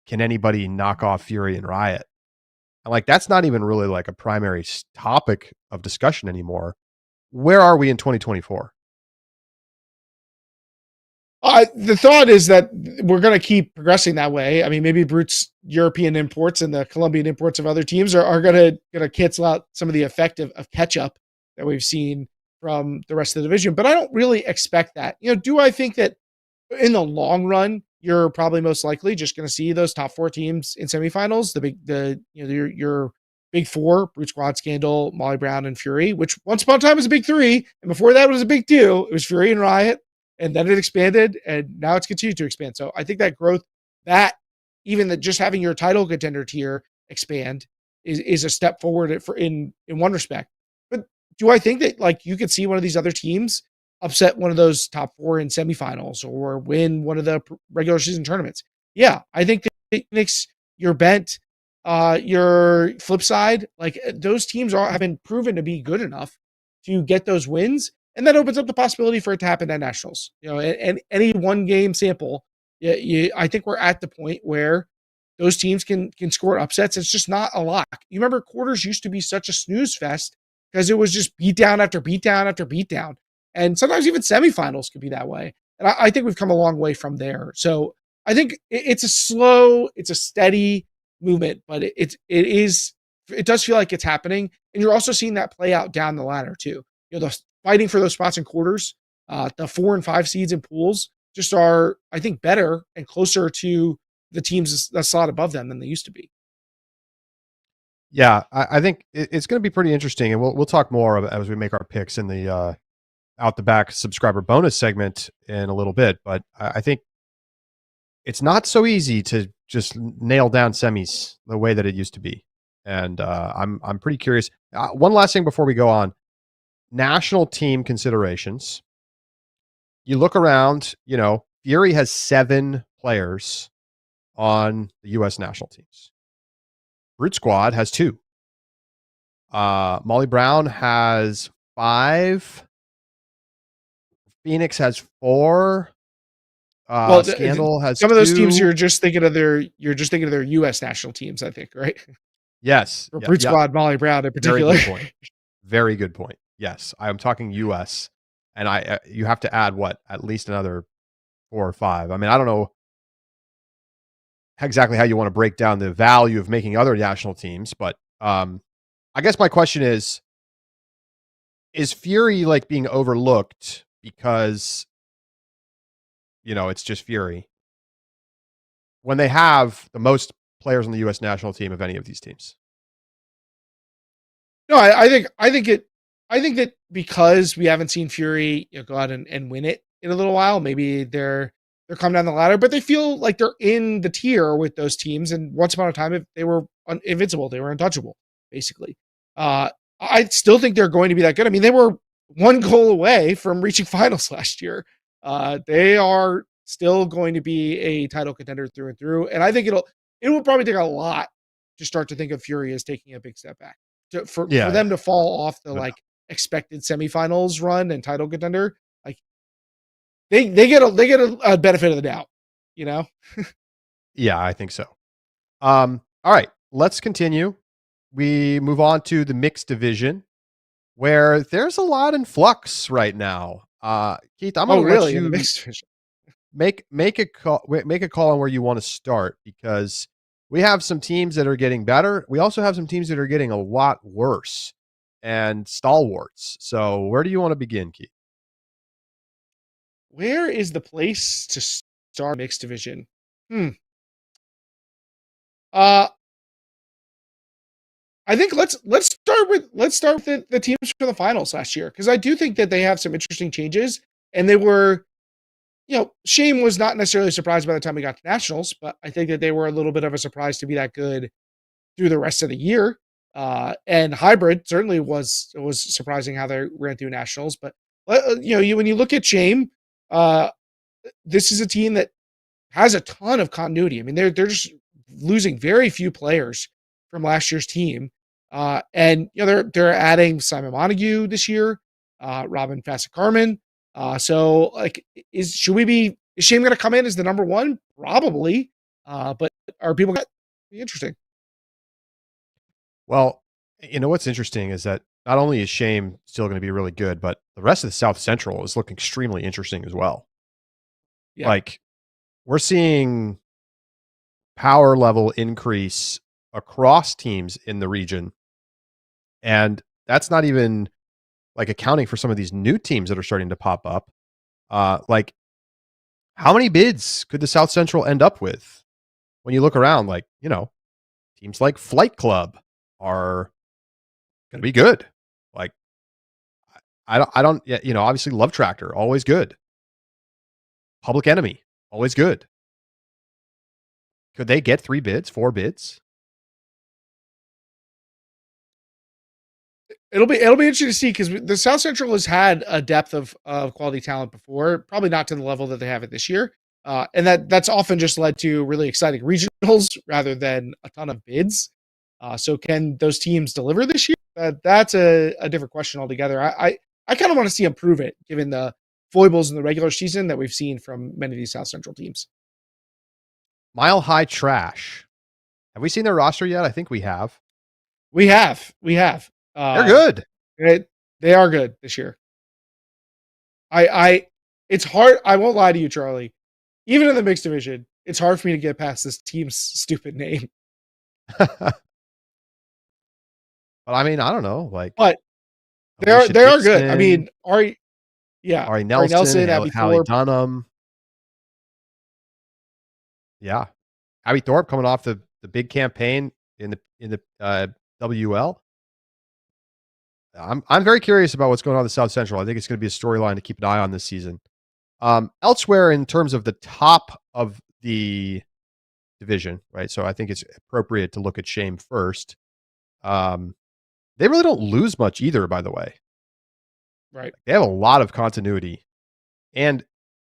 S1: can anybody knock off Fury and Riot? And that's not even really a primary topic of discussion anymore. Where are we in 2024?
S2: The thought is that we're going to keep progressing that way. I mean, maybe Brute's European imports and the Colombian imports of other teams are going to cancel out some of the effect of catch up that we've seen from the rest of the division. But I don't really expect that. Do I think that in the long run, you're probably most likely just going to see those top four teams in semifinals? Your big four: Brute Squad, Scandal, Molly Brown, and Fury. Which once upon a time was a big three, and before that was a big two. It was Fury and Riot. And then it expanded, and now it's continued to expand. So I think that growth, that even that just having your title contender tier expand is a step forward in one respect. But do I think that you could see one of these other teams upset one of those top four in semifinals or win one of the regular season tournaments? Yeah, I think that Phoenix, your Bent, your Flipside, those teams have been proven to be good enough to get those wins. And that opens up the possibility for it to happen at nationals. And any one game sample, I think we're at the point where those teams can score upsets. It's just not a lock. You remember quarters used to be such a snooze fest because it was just beat down after beat down after beat down. And sometimes even semifinals could be that way. And I think we've come a long way from there. So I think it's a steady movement, but it does feel like it's happening. And you're also seeing that play out down the ladder too. The fighting for those spots in quarters, the 4 and 5 seeds in pools just are, I think, better and closer to the teams that slot above them than they used to be.
S1: Yeah, I think it's going to be pretty interesting, and we'll talk more as we make our picks in the out the back subscriber bonus segment in a little bit. But I think it's not so easy to just nail down semis the way that it used to be, and I'm pretty curious. One last thing before we go on. National team considerations. You look around, Fury has 7 players on the U.S. national teams. Brute Squad has 2. Molly Brown has 5. Phoenix has 4. Scandal has
S2: some of those
S1: 2.
S2: teams you're just thinking of their U.S. national teams, I think, right?
S1: Yes.
S2: For Brute Squad, Molly Brown in particular.
S1: Very good point. Very good point. Yes, I'm talking U.S. and you have to add at least another 4 or 5. I mean, I don't know exactly how you want to break down the value of making other national teams, but I guess my question is Fury being overlooked because it's just Fury when they have the most players on the U.S. national team of any of these teams?
S2: No, I think that because we haven't seen Fury go out and win it in a little while, maybe they're coming down the ladder, but they feel like they're in the tier with those teams. And once upon a time, they were invincible. They were untouchable, basically. I still think they're going to be that good. I mean, they were 1 goal away from reaching finals last year. They are still going to be a title contender through and through. And I think it will probably take a lot to start to think of Fury as taking a big step back. For
S1: Yeah,
S2: them to fall off the
S1: no doubt.
S2: like expected semifinals run and title contender, like they get a benefit of the doubt, you know.
S1: Yeah, I think so. All right, let's continue. We move on to the mixed division, where there's a lot in flux right now. Keith, I'm
S2: Oh,
S1: going to let
S2: really? In the
S1: you
S2: mixed division?
S1: make a call on where you want to start, because we have some teams that are getting better. We also have some teams that are getting a lot worse and stalwarts. So where do you want to begin, Keith?
S2: Where is the place to start mixed division? Hmm. Uh, I think let's start with the teams from the finals last year, because I do think that they have some interesting changes, and they were, Shame was not necessarily surprised by the time we got to nationals, but I think that they were a little bit of a surprise to be that good through the rest of the year. And Hybrid certainly was surprising how they ran through nationals, but when you look at Shame, uh, this is a team that has a ton of continuity. I mean, they're just losing very few players from last year's team, and they're adding Simon Montague this year, Robin Fassett Carmen. So like, is Shane going to come in as the number one? Probably, but are people going to be interesting?
S1: Well, what's interesting is that not only is Shame still going to be really good, but the rest of the South Central is looking extremely interesting as well.
S2: Yeah,
S1: Like, we're seeing power level increase across teams in the region. And that's not even like accounting for some of these new teams that are starting to pop up. Like, how many bids could the South Central end up with when you look around? Like, teams like Flight Club are going to be good. Like, I don't, yeah, obviously Love Tractor, always good. Public Enemy, always good. Could they get 3 bids, 4 bids?
S2: it'll be interesting to see, because the South Central has had a depth of quality talent before, probably not to the level that they have it this year, and that's often just led to really exciting regionals rather than a ton of bids. So can those teams deliver this year? That's a different question altogether. I kind of want to see them prove it, given the foibles in the regular season that we've seen from many of these South Central teams.
S1: Mile High Trash. Have we seen their roster yet? I think we have.
S2: We have.
S1: They're good.
S2: They are good this year. I it's hard. I won't lie to you, Charlie. Even in the mixed division, it's hard for me to get past this team's stupid name.
S1: But I mean, I don't know. Like,
S2: But
S1: Alicia
S2: they are good. I
S1: Dixon,
S2: mean, Ari
S1: Ari
S2: Nelson,
S1: Nelson,
S2: Abby
S1: Hallie
S2: Thorpe.
S1: Dunham. Yeah. Abby Thorpe coming off the big campaign in the WL. I'm very curious about what's going on in the South Central. I think it's going to be a storyline to keep an eye on this season. Elsewhere, in terms of the top of the division, right? So I think it's appropriate to look at Shame first. They really don't lose much either, by the way.
S2: Right.
S1: They have a lot of continuity. And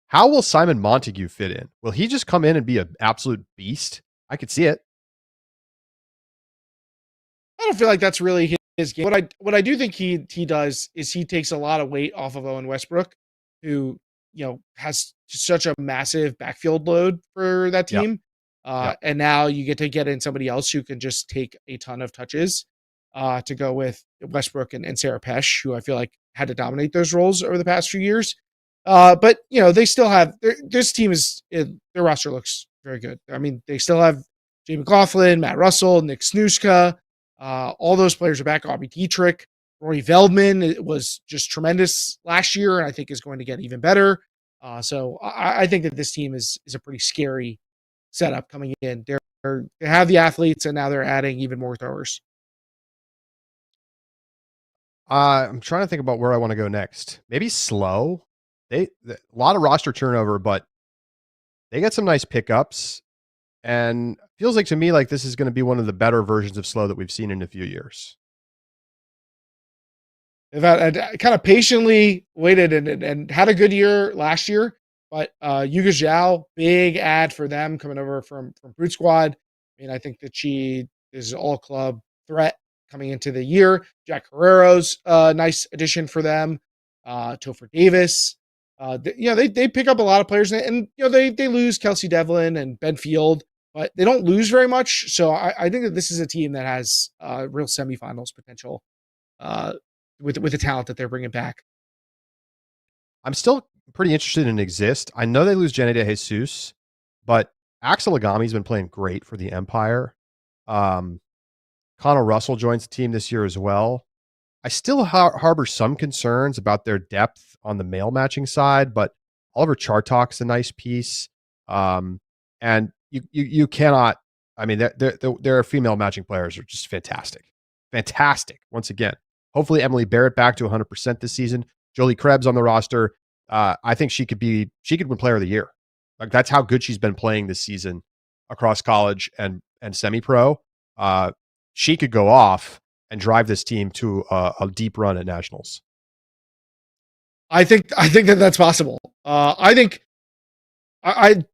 S1: how will Simon Montague fit in? Will he just come in and be an absolute beast? I could see it.
S2: I don't feel like that's really his game. What I do think he does is he takes a lot of weight off of Owen Westbrook, who has such a massive backfield load for that
S1: Yep.
S2: team.
S1: Yep.
S2: And now you get to get in somebody else who can just take a ton of touches, to go with Westbrook and Sarah Pesh, who I feel like had to dominate those roles over the past few years. But they still have this team their roster looks very good. I mean, they still have Jay McLaughlin, Matt Russell, Nick Snushka. All those players are back. Aubrey Dietrich, Rory Veldman was just tremendous last year, and I think is going to get even better. So I think that this team is a pretty scary setup coming in. They have the athletes, and now they're adding even more throwers.
S1: I'm trying to think about where I want to go next. Maybe Slow. A lot of roster turnover, but they get some nice pickups, and feels like to me like this is going to be one of the better versions of Slow that we've seen in a few years.
S2: I kind of patiently waited and had a good year last year, but Yuga Zhao, big ad for them coming over from Brute Squad. I mean, I think that she is all club threat coming into the year. Jack Herrero's a nice addition for them. Topher Davis. They pick up a lot of players, and they lose Kelsey Devlin and Ben Field, but they don't lose very much. So I think that this is a team that has real semifinals potential uh, with the talent that they're bringing back.
S1: I'm still pretty interested in Exist. I know they lose Jenny De Jesus, but Axel Agami's been playing great for the Empire. Um, Connor Russell joins the team this year as well. I still harbor some concerns about their depth on the male matching side, but Oliver Chartock's a nice piece. And you cannot. I mean, their female matching players are just fantastic, fantastic. Once again, hopefully Emily Barrett back to 100% this season. Jolie Krebs on the roster. I think she could win Player of the Year. Like that's how good she's been playing this season across college and semi pro. She could go off and drive this team to a deep run at nationals.
S2: I think that that's possible. I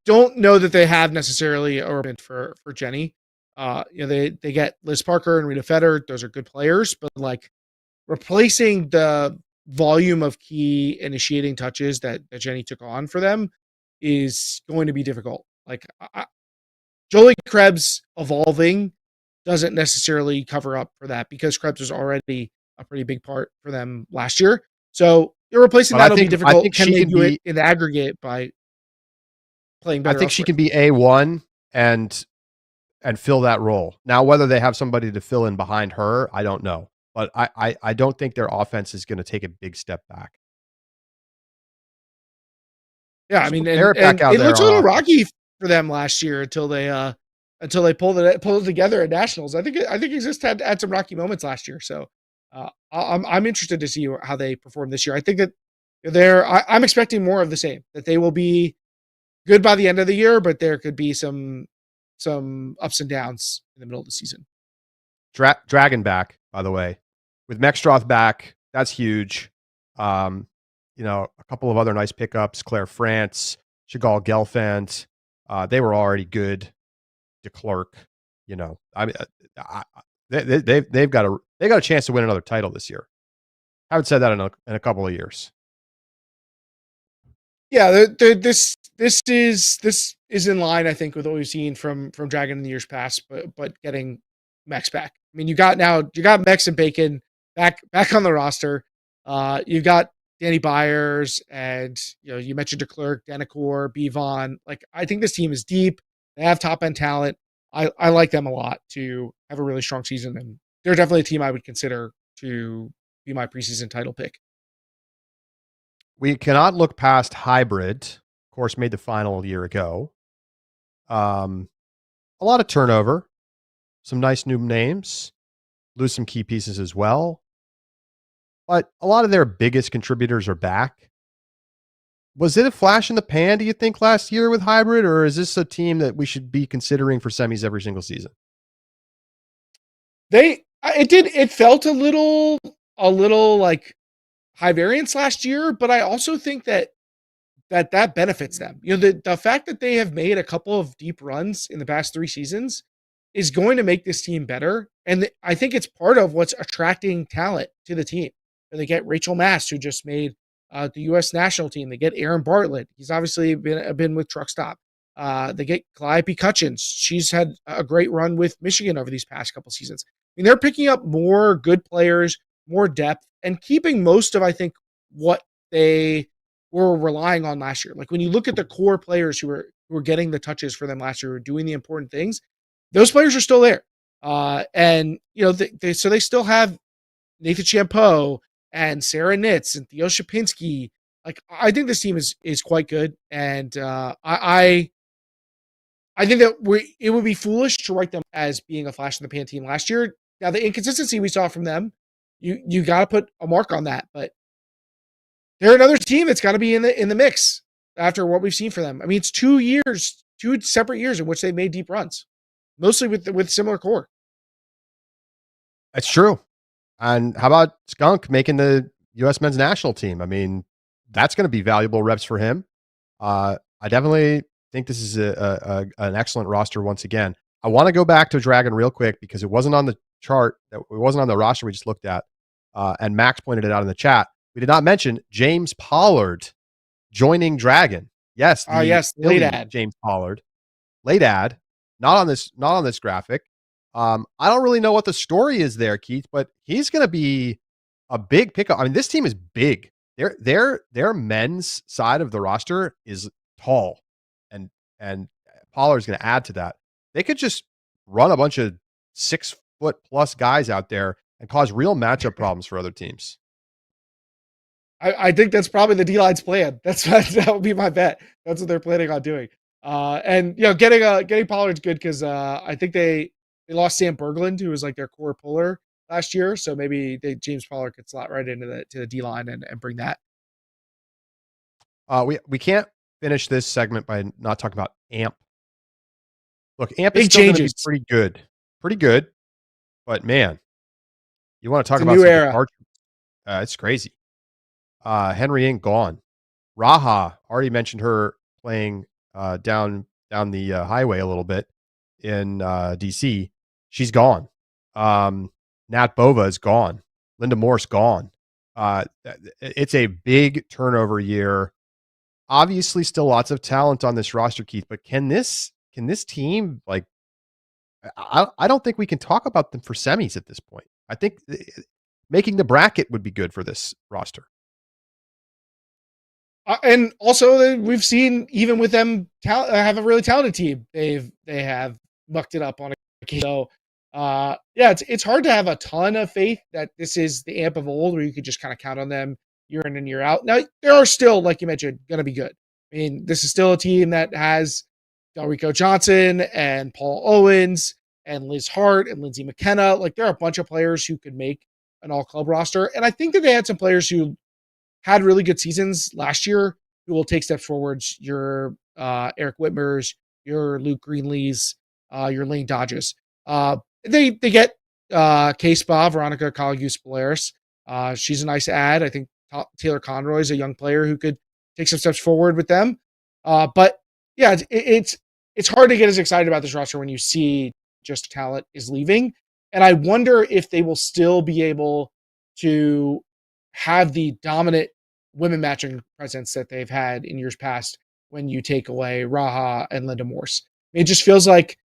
S2: don't know that they have necessarily a replacement for Jenny. They get Liz Parker and Rita Feder. Those are good players, but like replacing the volume of key initiating touches that Jenny took on for them is going to be difficult. Like Jolie Krebs evolving doesn't necessarily cover up for that because Krebs was already a pretty big part for them last year. So you're replacing that will be difficult. Can they do it in the aggregate by playing better?
S1: I think she can be A1 and fill that role. Now, whether they have somebody to fill in behind her, I don't know. But I don't think their offense is going to take a big step back.
S2: Yeah, I mean, and it looks a little rocky for them last year until they pulled it together at nationals. I think Exist had some rocky moments last year. So I'm interested to see how they perform this year. I think that I'm expecting more of the same. That they will be good by the end of the year, but there could be some ups and downs in the middle of the season.
S1: Dragon back, by the way, with Mexstroth back, that's huge. A couple of other nice pickups: Claire France, Chagall Gelfand. They were already good. DeClerc, I mean, they've got a chance to win another title this year. I haven't said that in a couple of years.
S2: Yeah, this is in line, I think, with what we've seen from Dragon in the years past, but getting Mex back. I mean, you got Mex and Bacon back on the roster. You've got Danny Byers, and you mentioned DeClerc, Danacour, Bevon. Like, I think this team is deep. They have top end talent. I like them a lot to have a really strong season, and they're definitely a team I would consider to be my preseason title pick.
S1: We cannot look past Hybrid. Of course, made the final a year ago. A lot of turnover, some nice new names, lose some key pieces as well. But a lot of their biggest contributors are back. Was it a flash in the pan, do you think, last year with Hybrid, or is this a team that we should be considering for semis every single season?
S2: It felt a little like high variance last year, but I also think that benefits them. The fact that they have made a couple of deep runs in the past 3 seasons is going to make this team better. And I think it's part of what's attracting talent to the team. And they get Rachel Mast, who just made the U.S. national team. They get Aaron Bartlett. He's obviously been with Truck Stop. They get Calliope Cutchins. She's had a great run with Michigan over these past couple seasons. I mean, they're picking up more good players, more depth, and keeping most of, I think, what they were relying on last year. Like when you look at the core players who were getting the touches for them last year, who were doing the important things, those players are still there. And so they still have Nathan Champeau and Sarah Nitz and Theo Shapinski. Like, I think this team is quite good, and I think that it would be foolish to write them as being a flash in the pan team last year. Now, the inconsistency we saw from them, you got to put a mark on that, but they're another team that's got to be in the mix after what we've seen for them. I mean, it's 2 separate years in which they made deep runs, mostly with similar core.
S1: That's true. And how about Skunk making the U.S. men's national team? I mean, that's going to be valuable reps for him. I definitely think this is an excellent roster once again. I want to go back to Dragon real quick because it wasn't on the chart. It wasn't on the roster we just looked at. And Max pointed it out in the chat. We did not mention James Pollard joining Dragon. Yes, the
S2: Yes, late
S1: Philly
S2: ad.
S1: James Pollard. Late ad. Not on this graphic. I don't really know what the story is there, Keith, but he's going to be a big pickup. I mean, this team is big. Their men's side of the roster is tall, and Pollard's going to add to that. They could just run a bunch of 6-foot plus guys out there and cause real matchup problems for other teams.
S2: I think that's probably the D-line's plan. That would be my bet. That's what they're planning on doing. And getting Pollard's good because I think they lost Sam Berglund, who was like their core puller last year. So maybe James Pollard could slot right into the D-line and bring that.
S1: We can't finish this segment by not talking about AMP. Look, AMP
S2: Big
S1: is still going to be
S2: changes.
S1: pretty good. But man, you want to talk
S2: It's a
S1: about
S2: new
S1: some
S2: era.
S1: departure? It's crazy. Henry ain't gone. Raha, already mentioned her playing down the highway a little bit in DC. She's gone. Nat Bova is gone. Linda Morse gone. It's a big turnover year. Obviously, still lots of talent on this roster, Keith. But can this team, like, I don't think we can talk about them for semis at this point. I think making the bracket would be good for this roster.
S2: And also, we've seen even with them have a really talented team, they have mucked it up on occasion. So, it's hard to have a ton of faith that this is the AMP of old, where you could just kind of count on them year in and year out. Now, there are still, like you mentioned, going to be good. I mean, this is still a team that has Delrico Johnson and Paul Owens and Liz Hart and Lindsay McKenna. Like, there are a bunch of players who could make an all-club roster, and I think that they had some players who had really good seasons last year who will take steps forwards. Your Eric Whitmer's, your Luke Greenlee's, your Lane Dodges. They get K-Spa, Veronica Colagus-Polaris. She's a nice ad. I think Taylor Conroy is a young player who could take some steps forward with them. But yeah, it's hard to get as excited about this roster when you see just talent is leaving. And I wonder if they will still be able to have the dominant women matching presence that they've had in years past when you take away Raha and Linda Morse. It just feels like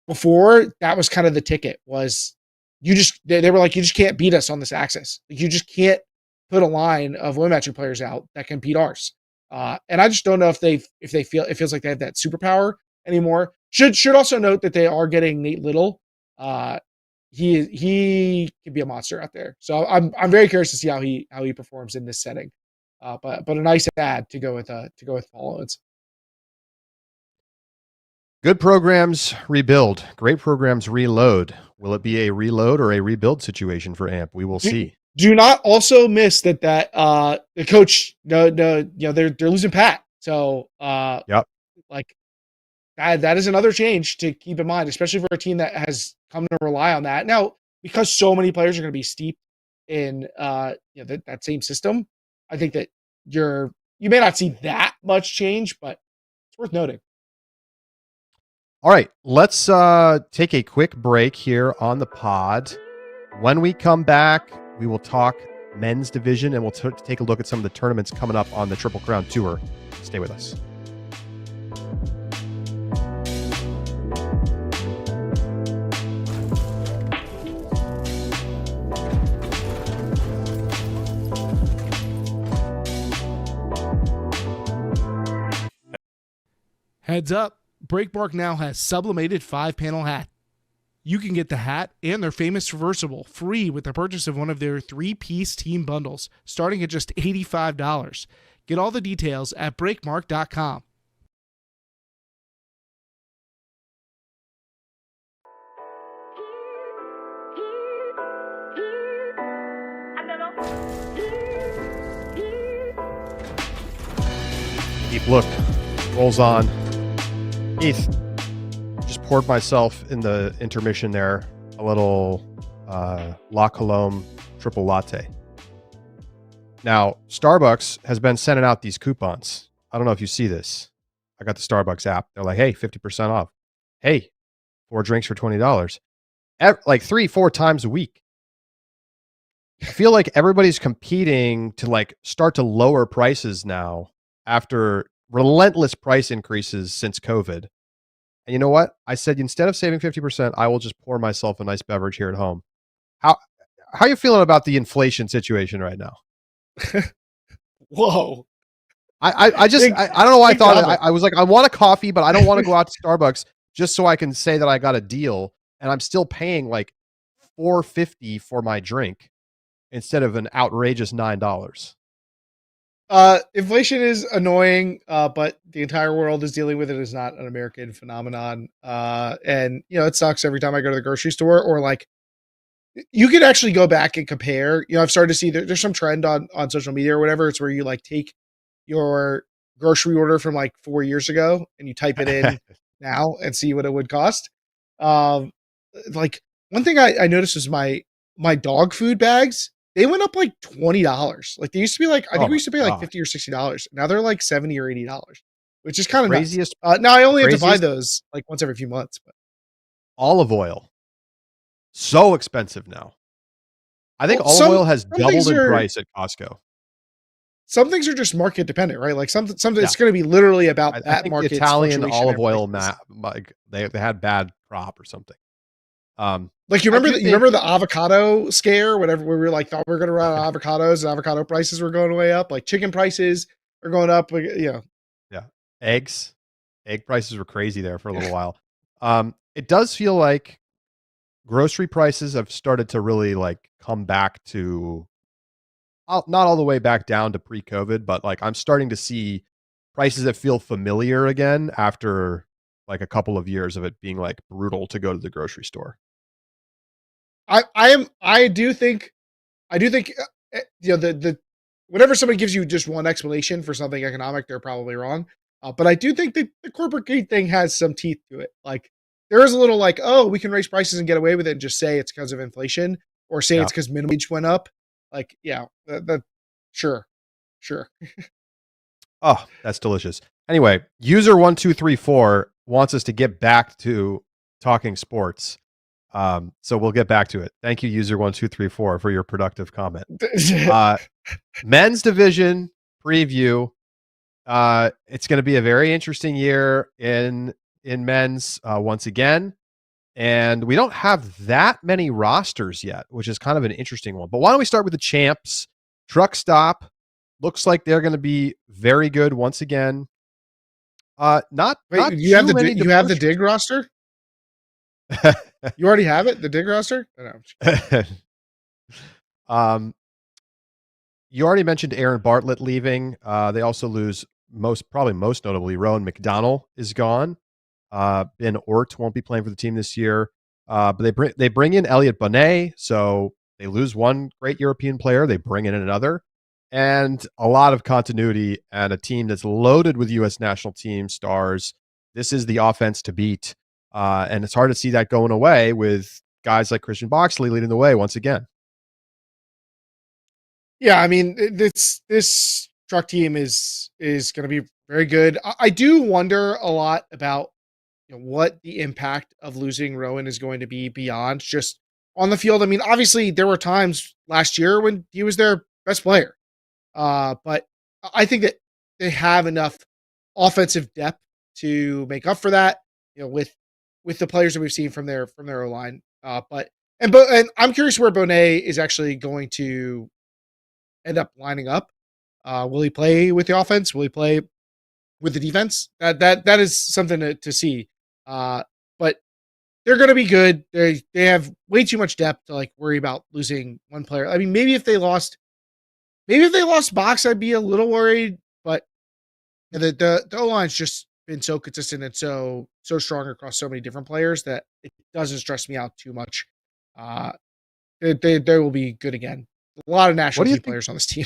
S2: before that was kind of the ticket was they were like, you just can't beat us on this axis. You just can't put a line of women matching players out that can beat ours. And I just don't know if they feel it feels like they have that superpower anymore. Should also note that they are getting Nate Little. He could be a monster out there. So I'm very curious to see how he performs in this setting. But a nice ad to go with Paul Owens.
S1: Good programs rebuild. Great programs reload. Will it be a reload or a rebuild situation for AMP? We will see.
S2: Do not also miss that the coach they're losing Pat. So
S1: yep.
S2: Like that is another change to keep in mind, especially for a team that has come to rely on that. Now, because so many players are going to be steeped in that same system, I think that you may not see that much change, but it's worth noting.
S1: All right, let's take a quick break here on the pod. When we come back, we will talk men's division, and we'll take a look at some of the tournaments coming up on the Triple Crown Tour. Stay with us.
S2: Heads up, Breakmark now has sublimated 5-panel hat. You can get the hat and their famous reversible free with the purchase of one of their 3-piece team bundles, starting at just $85. Get all the details at breakmark.com.
S1: Deep look rolls on. Keith, just poured myself in the intermission there a little La Colombe triple latte. Now, Starbucks has been sending out these coupons. I don't know if you see this. I got the Starbucks app. They're like, hey, 50% off. Hey, 4 drinks for $20, like 3-4 times a week. I feel like everybody's competing to like start to lower prices now after relentless price increases since COVID. And you know what? I said instead of saving 50%, I will just pour myself a nice beverage here at home. How how you feeling about the inflation situation right now?
S2: Whoa.
S1: I just
S2: Big,
S1: I don't know why I
S2: big
S1: thought it.
S2: topic.
S1: I was like, I want a coffee, but I don't want to go out to Starbucks just so I can say that I got a deal, and I'm still paying like $4.50 for my drink instead of an outrageous $9.
S2: Inflation is annoying, but the entire world is dealing with it. It's not an American phenomenon. And it sucks every time I go to the grocery store, or like you can actually go back and compare. I've started to see there's some trend on social media or whatever. It's where you like take your grocery order from like 4 years ago and you type it in now and see what it would cost. Um, like one thing I noticed was my dog food bags. They went up like $20. Like they used to be like I
S1: Oh
S2: think we
S1: my
S2: used to pay like
S1: god.
S2: $50 or $60. Now they're like $70 or $80, which is kind of nuts.
S1: Craziest
S2: Now I
S1: the
S2: only have to buy
S1: craziest
S2: those like once every few months, but
S1: olive oil. So expensive now. I think
S2: well,
S1: olive oil has
S2: some things
S1: doubled in
S2: are
S1: price at Costco.
S2: some things are just market dependent, right? Like some
S1: Yeah.
S2: it's going to be literally about
S1: I
S2: that
S1: think the
S2: market's
S1: Italian
S2: fluctuation
S1: olive
S2: in
S1: oil
S2: prices.
S1: like they had bad crop or something.
S2: Like you
S1: I
S2: remember
S1: do
S2: the, you
S1: think
S2: remember the avocado scare, whatever, where we were like thought we were going to run out of avocados and avocado prices were going way up. Like chicken prices are going up.
S1: yeah, eggs, egg prices were crazy there for a little while. It does feel like grocery prices have started to really like come back to not all the way back down to pre-COVID, but like I'm starting to see prices that feel familiar again after like a couple of years of it being like brutal to go to the grocery store.
S2: I do think the whenever somebody gives you just one explanation for something economic, they're probably wrong. But I do think that the corporate greed thing has some teeth to it. Like there is a little like, oh, we can raise prices and get away with it, and just say it's because of inflation, or say
S1: Yeah.
S2: it's because minimum wage went up. Like, yeah, that sure, sure.
S1: Oh, that's delicious. Anyway, user 1234 wants us to get back to talking sports. So we'll get back to it. Thank you, user 1234, for your productive comment. Uh, men's division preview. It's going to be a very interesting year in men's once again, and we don't have that many rosters yet, which is kind of an interesting one. But why don't we start with the champs? Truck Stop looks like they're going to be very good once again.
S2: Wait,
S1: Not too many
S2: you have the
S1: departures.
S2: dig roster? You already have it, the dig roster? I don't know.
S1: um, you already mentioned Aaron Bartlett leaving. They also lose probably most notably, Rowan McDonnell is gone. Ben Ort won't be playing for the team this year. But they bring in Elliot Bonet, so they lose one great European player, they bring in another, and a lot of continuity and a team that's loaded with U.S. national team stars. This is the offense to beat, and it's hard to see that going away with guys like Christian Boxley leading the way once again.
S2: Yeah, I mean, this truck team is going to be very good. I do wonder a lot about what the impact of losing Rowan is going to be beyond just on the field. I mean, obviously there were times last year when he was their best player, but I think that they have enough offensive depth to make up for that. With the players that we've seen from their O line. And I'm curious where Bonet is actually going to end up lining up. Will he play with the offense? Will he play with the defense? That is something to see. But they're going to be good. They have way too much depth to like worry about losing one player. I mean, maybe if they lost Box, I'd be a little worried. But the O line's just been so consistent and so strong across so many different players that it doesn't stress me out too much. Uh, they will be good again. A lot of
S1: What
S2: national
S1: do you
S2: team
S1: think?
S2: players on this team.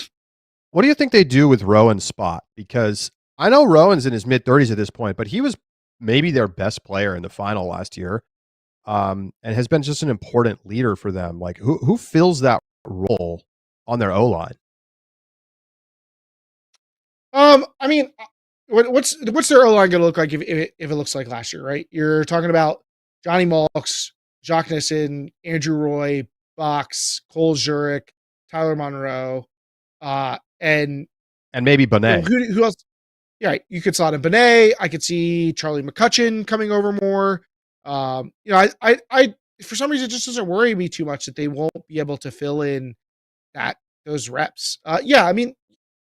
S1: What do you think they do with Rowan's spot? Because I know Rowan's in his mid 30s at this point, but he was maybe their best player in the final last year, and has been just an important leader for them. Like who fills that role on their O line?
S2: I mean, what's their O line going to look like if it looks like last year, right? You're talking about Johnny Malks, Jacques Nissen, Andrew Roy, Box, Cole Zurich, Tyler Monroe, and
S1: And maybe Bonet.
S2: who else? Yeah, you could slot in Benet. I could see Charlie McCutcheon coming over more. I for some reason it just doesn't worry me too much that they won't be able to fill in that those reps. Yeah, I mean,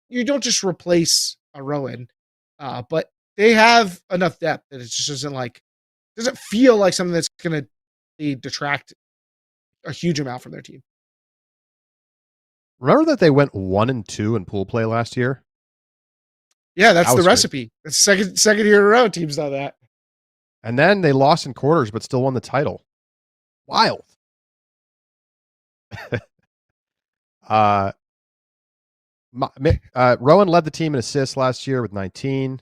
S2: you don't just replace a Rowan, but they have enough depth that it just doesn't feel like something that's going to detract a huge amount from their team.
S1: Remember that they went 1-2 in pool play last year?
S2: Yeah, that's
S1: That
S2: the
S1: was
S2: recipe. It's second year in a row teams done that.
S1: And then they lost in quarters, but still won the title. Wild. uh, Rowan led the team in assists last year with 19.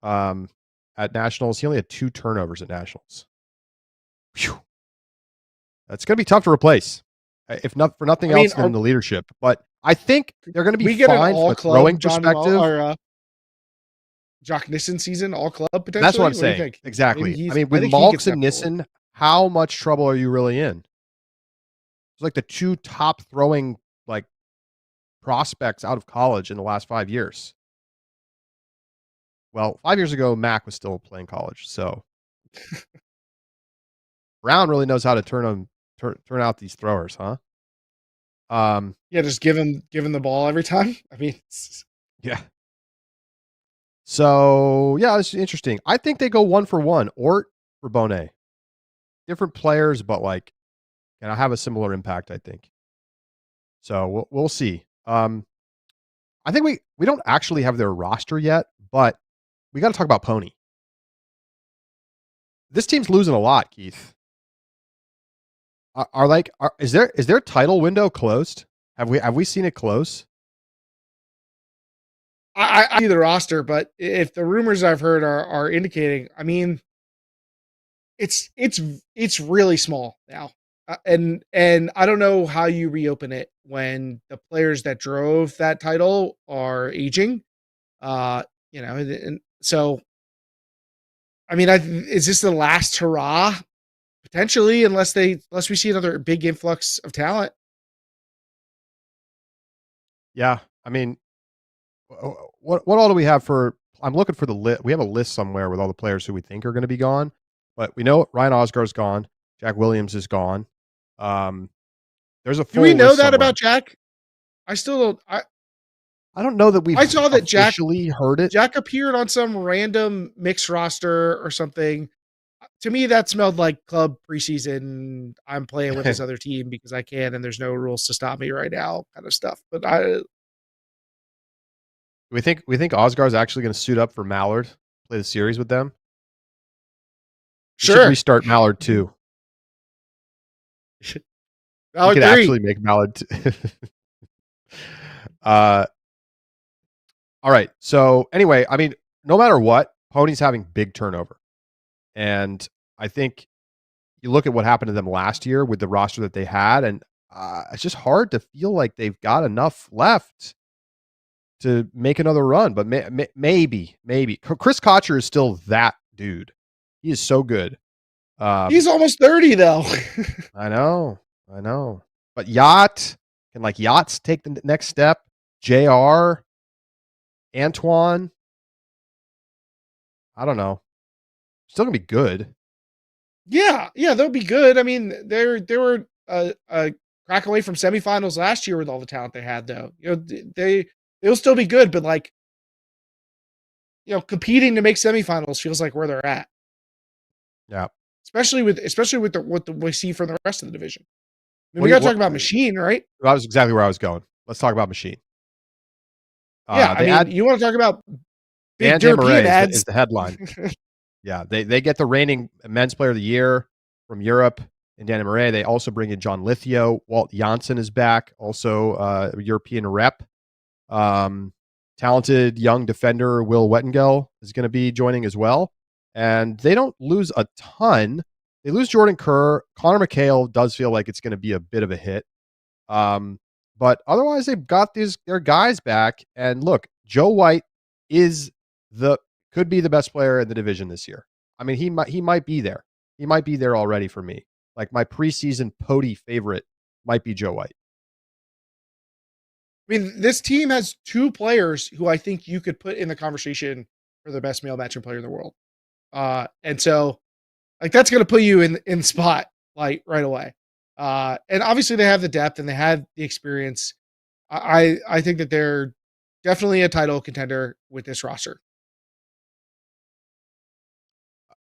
S1: At Nationals, he only had 2 turnovers at Nationals. Whew. That's going to be tough to replace, if not for nothing else than the leadership. But I think they're going to be fine from a throwing perspective.
S2: Jock Nissen season, all club potentially.
S1: That's what I'm saying. Exactly. I mean, with Malks and Nissen, how much trouble are you really in? It's like the 2 top throwing prospects out of college in the last 5 years. Well, 5 years ago, Mac was still playing college, so Brown really knows how to turn out these throwers, huh?
S2: Yeah, just give him the ball every time. I mean,
S1: yeah. So yeah, it's interesting. I think they go 1 for 1 or for Bonet. Different players, but can I have a similar impact? I think. So we'll see. I think we don't actually have their roster yet, but we got to talk about Pony. This team's losing a lot, Keith. Is their title window closed? Have we seen it close?
S2: I see the roster, but if the rumors I've heard are indicating, I mean, it's really small now, and I don't know how you reopen it when the players that drove that title are aging. And so, I mean, is this the last hurrah? Potentially, unless we see another big influx of talent.
S1: Yeah, I mean, what all do we have for? I'm looking for the list. We have a list somewhere with all the players who we think are going to be gone, but we know Ryan Osgar's gone. Jack Williams is gone. There's a full.
S2: Do we know that
S1: somewhere
S2: about Jack? I still don't.
S1: I don't know that we've.
S2: I saw that Jack
S1: heard it.
S2: Jack appeared on some random mixed roster or something. To me, that smelled like club preseason. I'm playing with this other team because I can, and there's no rules to stop me right now, kind of stuff. But
S1: we think Osgar's actually going to suit up for Mallard, play the series with them.
S2: Sure,
S1: should restart Mallard too.
S2: Mallard
S1: could actually make Mallard. All right. So anyway, I mean, no matter what, Pony's having big turnover. And I think you look at what happened to them last year with the roster that they had, and it's just hard to feel like they've got enough left to make another run. But maybe. Chris Kotcher is still that dude. He is so good.
S2: He's almost 30, though.
S1: I know. But Yacht, can Yachts take the next step? JR, Antoine, I don't know. Still gonna be good.
S2: Yeah, they'll be good. I mean, they were a crack away from semifinals last year with all the talent they had, though. They'll still be good, but competing to make semifinals feels like where they're at.
S1: Yeah,
S2: especially with what we see from the rest of the division. I mean, we got to talk about Machine, right?
S1: That was exactly where I was going. Let's talk about Machine.
S2: Yeah, you want to talk about
S1: big European ads is the headline. Yeah, they get the reigning men's player of the year from Europe in Danny Murray. They also bring in John Lithio. Walt Janssen is back, also European rep. Talented young defender Will Wettengel is going to be joining as well. And they don't lose a ton. They lose Jordan Kerr. Connor McHale does feel like it's going to be a bit of a hit. But otherwise, they've got their guys back. And look, Joe White could be the best player in the division this year. I mean, he might be there. he might be there already for me. Like my preseason Pody favorite might be Joe White.
S2: I mean, this team has two players who I think you could put in the conversation for the best male matching player in the world. And so like that's going to put you in spot like right away. And obviously they have the depth and they have the experience. I think that they're definitely a title contender with this roster.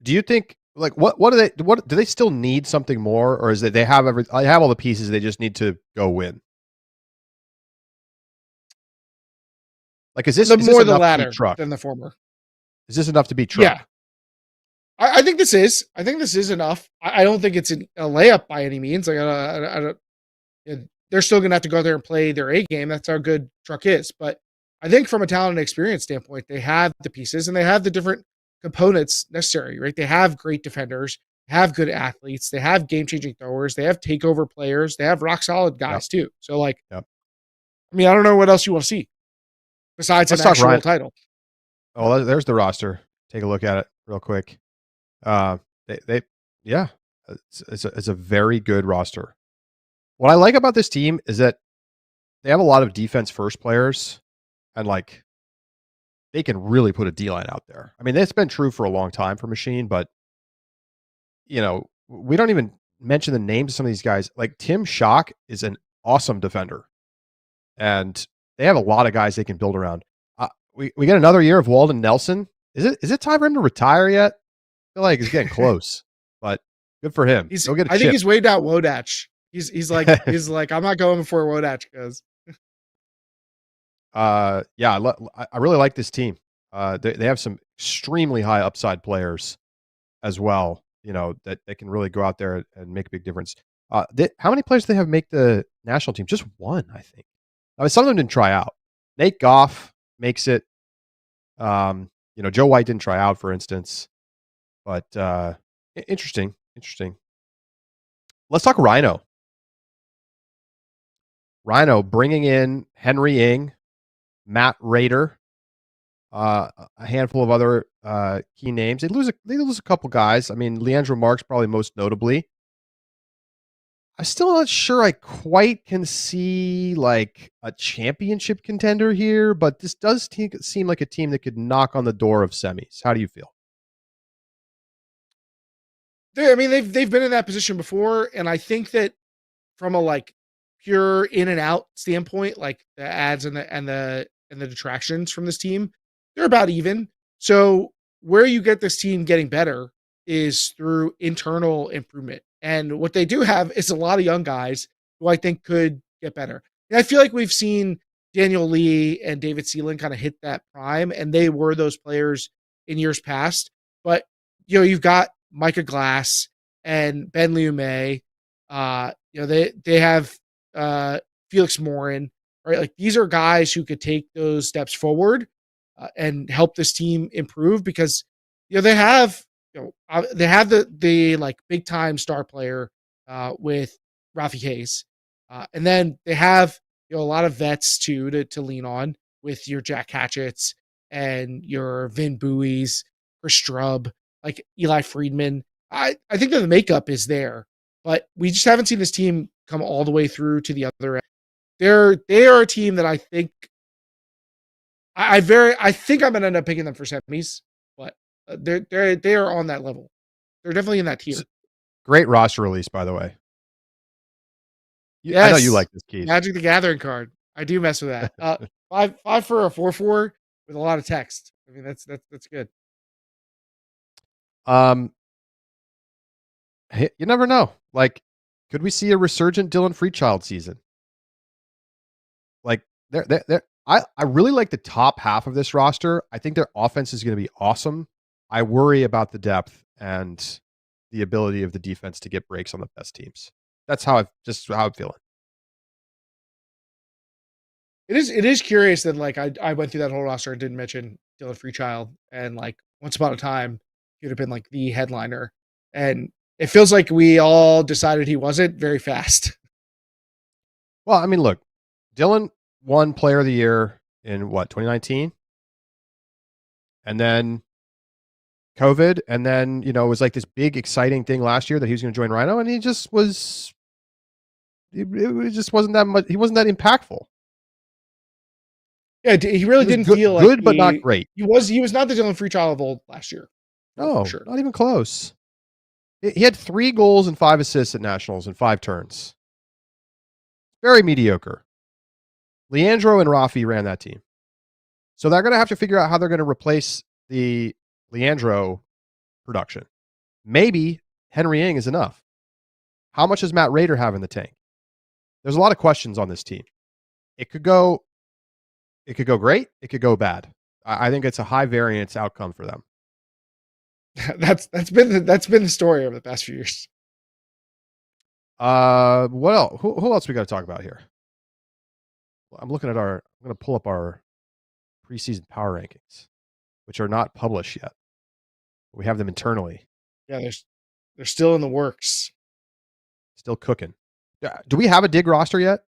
S1: Do you think like what do they still need something more, or is it they have I have all the pieces, they just need to go win? Like
S2: The
S1: is this
S2: more the
S1: enough to beat
S2: latter
S1: Truck?
S2: than the former.
S1: Is this enough to beat
S2: Yeah,
S1: Truck?
S2: I think this is. I think this is enough. I don't think it's a layup by any means. Like I don't. They're still going to have to go there and play their A game. That's how good Truck is. But I think from a talent and experience standpoint, they have the pieces and they have the different components necessary. Right? They have great defenders, have good athletes, they have game changing throwers, they have takeover players, they have rock solid
S1: Yep.
S2: guys too. So like,
S1: Yep.
S2: I mean, I don't know what else you want to see besides
S1: Let's
S2: an
S1: talk
S2: actual
S1: Ryan.
S2: title.
S1: Oh, there's the roster. Take a look at it real quick. They yeah, it's a very good roster. What I like about this team is that they have a lot of defense first players, and like they can really put a D line out there. I mean, that's been true for a long time for Machine, but you know, we don't even mention the names of some of these guys. Like Tim Schock is an awesome defender, and they have a lot of guys they can build around. We get another year of Walden Nelson. Is it time for him to retire yet? I feel like he's getting close, but good for him. Go get a
S2: I think
S1: chip.
S2: he's weighed out Wodach. He's like I'm not going before Wodach goes.
S1: Yeah, I really like this team. They have some extremely high upside players as well. You know that can really go out there and make a big difference. How many players do they have make the national team? Just one, I think. I mean, some of them didn't try out. Nate Goff makes it. You know, Joe White didn't try out, for instance. But interesting. Let's talk Rhino. Rhino bringing in Henry Ing, Matt Rader, a handful of other key names. They lose a couple guys. I mean, Leandro Marks probably most notably. I'm still not sure I quite can see like a championship contender here, but this does seem like a team that could knock on the door of semis. How do you feel?
S2: I mean, they've been in that position before, and I think that from a like pure in and out standpoint, like the ads and the detractions from this team, they're about even. So where you get this team getting better is through internal improvement. And what they do have is a lot of young guys who I think could get better. And I feel like we've seen Daniel Lee and David Seelan kind of hit that prime, and they were those players in years past. But you've got Micah Glass and Ben Liume. They have Felix Morin, right? Like these are guys who could take those steps forward and help this team improve because they have they have the like big time star player with Rafi Hayes, and then they have a lot of vets too to lean on with your Jack Hatchett's and your Vin Buoys, Chris Strub, like Eli Friedman. I think that the makeup is there, but we just haven't seen this team come all the way through to the other end. They are a team that I think I think I'm gonna end up picking them for semis, but they are on that level. They're definitely in that tier.
S1: Great roster release, by the way.
S2: Yes,
S1: I know you like this, Keith.
S2: Magic the Gathering card. I do mess with that. Five for a 4/4 with a lot of text. I mean, that's good.
S1: You never know. Like, could we see a resurgent Dylan Freechild season? Like, I really like the top half of this roster. I think their offense is going to be awesome. I worry about the depth and the ability of the defense to get breaks on the best teams. That's how I'm feeling.
S2: It is curious that like I went through that whole roster and didn't mention Dylan Freechild, and like once upon a time he would have been like the headliner, and it feels like we all decided he wasn't very fast.
S1: Well, I mean, look, Dylan won Player of the Year in what 2019, and then COVID, and then it was like this big exciting thing last year that he was going to join Rhino, and he just was. It just wasn't that much. He wasn't that impactful.
S2: Yeah, he really
S1: He was
S2: didn't feel like
S1: good, but not great.
S2: He was not the Dylan Freechild of old last year.
S1: No,
S2: for sure.
S1: not even close. He had 3 goals and 5 assists at Nationals in 5 turns. Very mediocre. Leandro and Rafi ran that team. So they're going to have to figure out how they're going to replace the Leandro production. Maybe Henry Ing is enough. How much does Matt Rader have in the tank? There's a lot of questions on this team. It could go great. It could go bad. I think it's a high variance outcome for them.
S2: That's been the story over the past few years.
S1: What else? Who else we got to talk about here? I'm going to pull up our preseason power rankings, which are not published yet. We have them internally.
S2: Yeah, they're still in the works.
S1: Still cooking. Do we have a dig roster yet?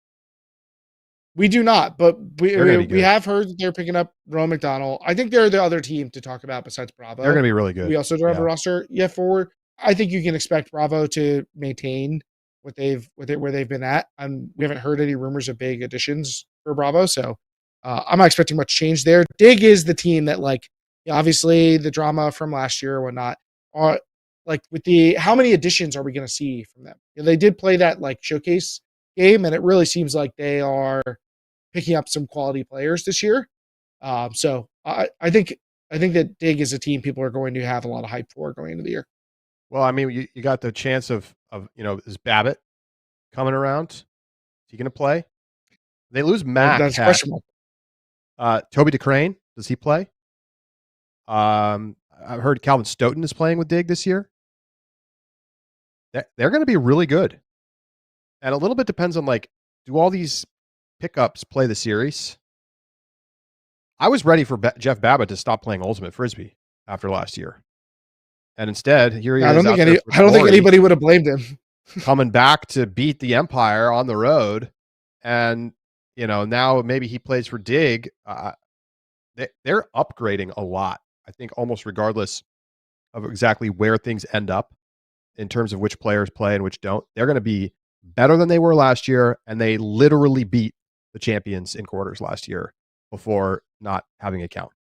S2: We do not, but we have heard that they're picking up Ron McDonald. I think they're the other team to talk about besides Bravo.
S1: They're going to be really good.
S2: We also don't have a roster yet forward. I think you can expect Bravo to maintain where they've been at. We haven't heard any rumors of big additions for Bravo, so I'm not expecting much change there. Dig is the team that, like, obviously the drama from last year or whatnot, are like with how many additions are we going to see from them? They did play that like showcase game, and it really seems like they are picking up some quality players this year. So I think that Dig is a team people are going to have a lot of hype for going into the year.
S1: Well, I mean, you got the chance of is Babbitt coming around? Is he going to play? They lose Mac.
S2: That's questionable.
S1: Toby DeCrane, does he play? I've heard Calvin Stoughton is playing with Dig this year. They're going to be really good. And a little bit depends on, like, do all these pickups play the series? I was ready for Jeff Babbitt to stop playing Ultimate Frisbee after last year. And instead, here he is.
S2: I don't think anybody would have blamed him.
S1: Coming back to beat the Empire on the road. And, now maybe he plays for Dig. They're upgrading a lot, I think, almost regardless of exactly where things end up in terms of which players play and which don't. They're going to be better than they were last year, and they literally beat the champions in quarters last year before not having a count.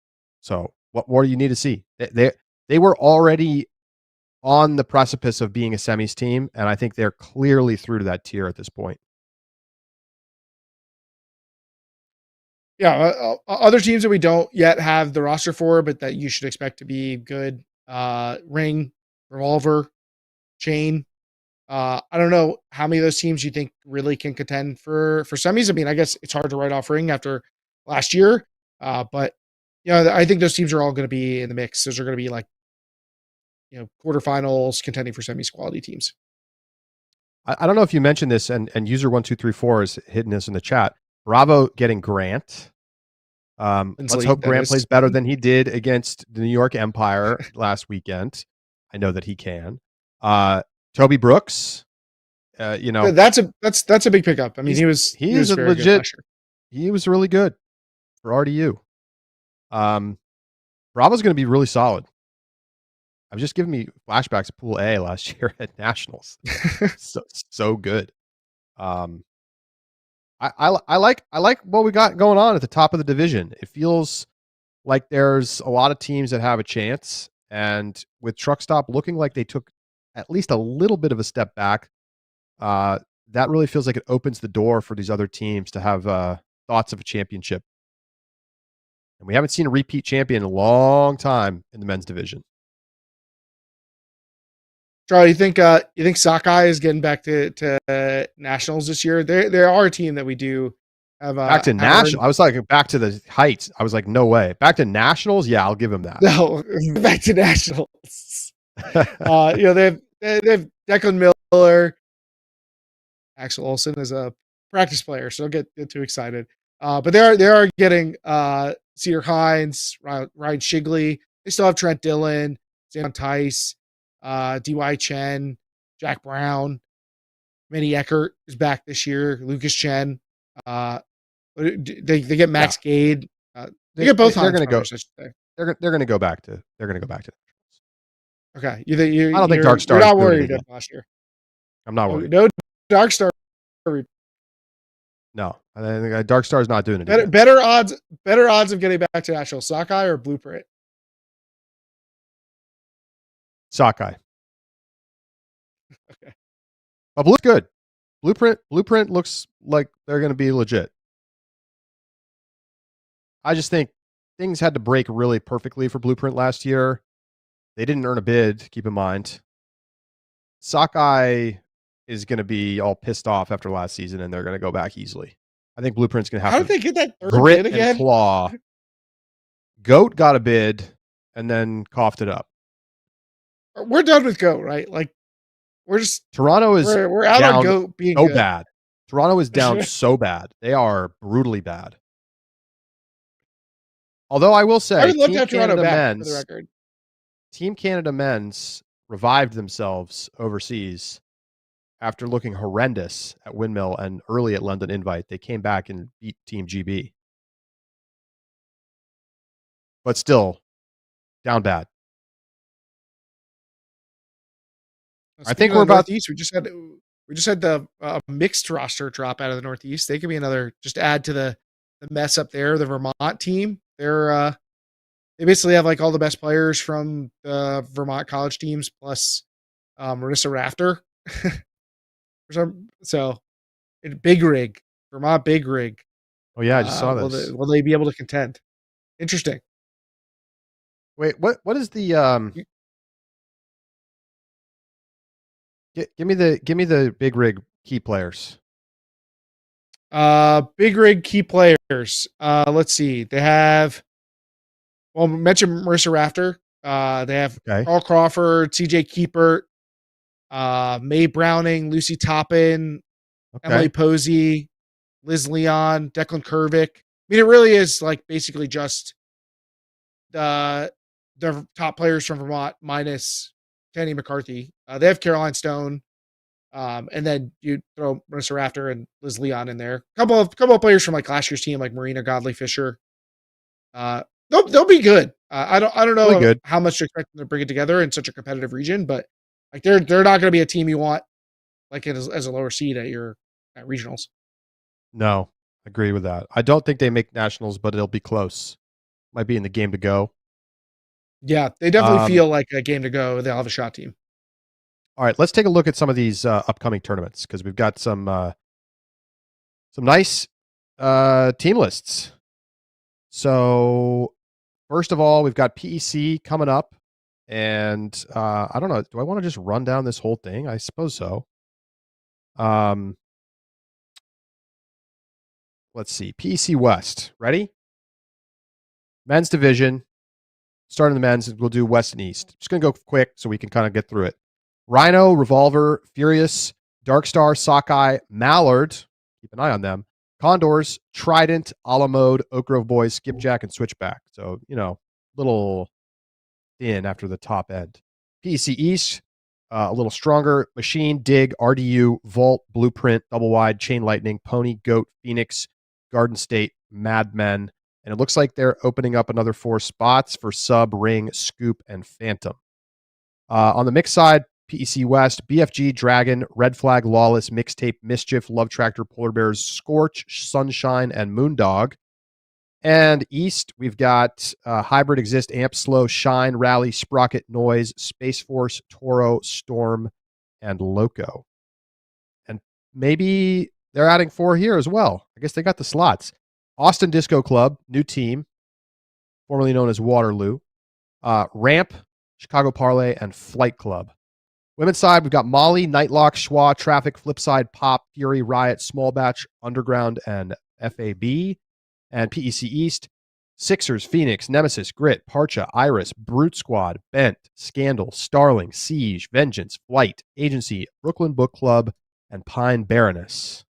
S1: So what more do you need to see? They were already on the precipice of being a semis team, and I think they're clearly through to that tier at this point.
S2: Yeah, other teams that we don't yet have the roster for, but that you should expect to be good. Ring, Revolver, Chain. I don't know how many of those teams you think really can contend for semis. I mean, I guess it's hard to write off Ring after last year, but I think those teams are all going to be in the mix. Those are going to be like quarterfinals contending for semis quality teams.
S1: I don't know if you mentioned this, and user 1234 is hitting this in the chat. Bravo getting Grant. Let's hope Grant plays better than he did against the New York Empire last weekend. I know that he can. Toby Brooks,
S2: that's a big pickup. I mean, he was very legit. Good last year.
S1: He was really good for RDU. Bravo's going to be really solid. I've just given me flashbacks of Pool A last year at Nationals. so good. I like what we got going on at the top of the division. It feels like there's a lot of teams that have a chance, and with Truck Stop looking like they took at least a little bit of a step back, that really feels like it opens the door for these other teams to have thoughts of a championship. And we haven't seen a repeat champion in a long time in the men's division.
S2: Charlie, you think Sockeye is getting back to Nationals this year? They are a team that we do have
S1: back to Nationals. I was like back to the heights. I was like, no way. Back to Nationals? Yeah, I'll give him that.
S2: No, back to Nationals. They have Declan Miller. Axel Olsen is a practice player, so don't get too excited. But they are getting Cedar Hines, Ryan Shigley. They still have Trent Dillon, Sam Tice, D.Y. Chen, Jack Brown, Manny Eckert is back this year. Lucas Chen. They get Max Gade. They get both.
S1: They're going to go. They're going to go back to. They're going to go back to.
S2: Okay,
S1: I don't think Dark
S2: you're
S1: Star is
S2: not
S1: doing it
S2: worried
S1: again.
S2: last year.
S1: I'm not
S2: Oh,
S1: worried.
S2: no Dark Star.
S1: No, I think Dark Star is not doing it
S2: Better
S1: again.
S2: better odds better odds of getting back to national sockeye or blueprint.
S1: Sockeye.
S2: Okay.
S1: But Blue's good. Blueprint looks like they're going to be legit. I just think things had to break really perfectly for Blueprint last year. They didn't earn a bid, keep in mind. Sockeye is going to be all pissed off after last season, and they're going to go back easily. I think Blueprint's going to have
S2: How did
S1: to
S2: they get that third
S1: grit
S2: bid
S1: and
S2: again?
S1: claw. Goat got a bid and then coughed it up.
S2: We're done with Go, right? Like we're just
S1: Toronto is
S2: we're out on
S1: down
S2: Go being
S1: so
S2: good.
S1: bad. Toronto is down so bad. They are brutally bad. Although I will
S2: I
S1: say,
S2: would love to have Toronto back for the record.
S1: Team Canada men's revived themselves overseas after looking horrendous at Windmill and early at London Invite. They came back and beat Team GB. But still, down bad. I think
S2: Speaking of
S1: we're
S2: the
S1: about
S2: Northeast, we just had the mixed roster drop out of the Northeast. They could be another just add to the mess up there. The Vermont team, they basically have like all the best players from the Vermont college teams plus Marissa Rafter. So big rig, Vermont big rig.
S1: Oh yeah, I just saw this.
S2: Will they be able to contend? Interesting.
S1: Wait, what is the give me the big rig key players.
S2: Big rig key players. Let's see. They have well mentioned Marissa Rafter. They have
S1: Okay.
S2: Carl Crawford, CJ Keepert, Mae Browning, Lucy Toppin, Emily
S1: Okay.
S2: Posey, Liz Leon, Declan Kervick. I mean, it really is like basically just the top players from Vermont minus Kenny McCarthy. They have Caroline Stone, and then you throw Marissa Rafter and Liz Leon in there. Couple of players from like last year's team, like Marina Godley Fisher. They'll be good. I don't
S1: Really
S2: know
S1: good.
S2: how much to expect them to bring it together in such a competitive region, but like they're not going to be a team you want like as a lower seed at regionals.
S1: No, agree with that. I don't think they make nationals, but it'll be close. Might be in the game to go.
S2: Yeah, they definitely
S1: Um,
S2: feel like a game to go. They'll have a shot team.
S1: all right, let's take a look at some of these upcoming tournaments because we've got some nice team lists. So first of all, we've got PEC coming up, and I don't know. Do I want to just run down this whole thing? I suppose so. Let's see. PEC West. Ready? Men's division. Starting the men's, we'll do West and East. Just going to go quick so we can kind of get through it. Rhino, Revolver, Furious, Darkstar, Sockeye, Mallard. Keep an eye on them. Condors, Trident, a la mode, Oak Grove Boys, Skipjack, and Switchback. So, little thin after the top end. PEC East, a little stronger. Machine, Dig, RDU, Vault, Blueprint, Double Wide, Chain Lightning, Pony, Goat, Phoenix, Garden State, Mad Men. And it looks like they're opening up another 4 spots for Sub, Ring, Scoop, and Phantom. On the mix side, PEC West, BFG, Dragon, Red Flag, Lawless, Mixtape, Mischief, Love Tractor, Polar Bears, Scorch, Sunshine, and Moondog. And East, we've got Hybrid, Exist, Amp, Slow, Shine, Rally, Sprocket, Noise, Space Force, Toro, Storm, and Loco. And maybe they're adding 4 here as well. I guess they got the slots. Austin Disco Club, new team, formerly known as Waterloo. Ramp, Chicago Parlay, and Flight Club. Women's side, we've got Molly, Nightlock, Schwa, Traffic, Flipside, Pop, Fury, Riot, Small Batch, Underground, and FAB. And PEC East, Sixers, Phoenix, Nemesis, Grit, Parcha, Iris, Brute Squad, Bent, Scandal, Starling, Siege, Vengeance, Flight, Agency, Brooklyn Book Club, and Pine Baroness.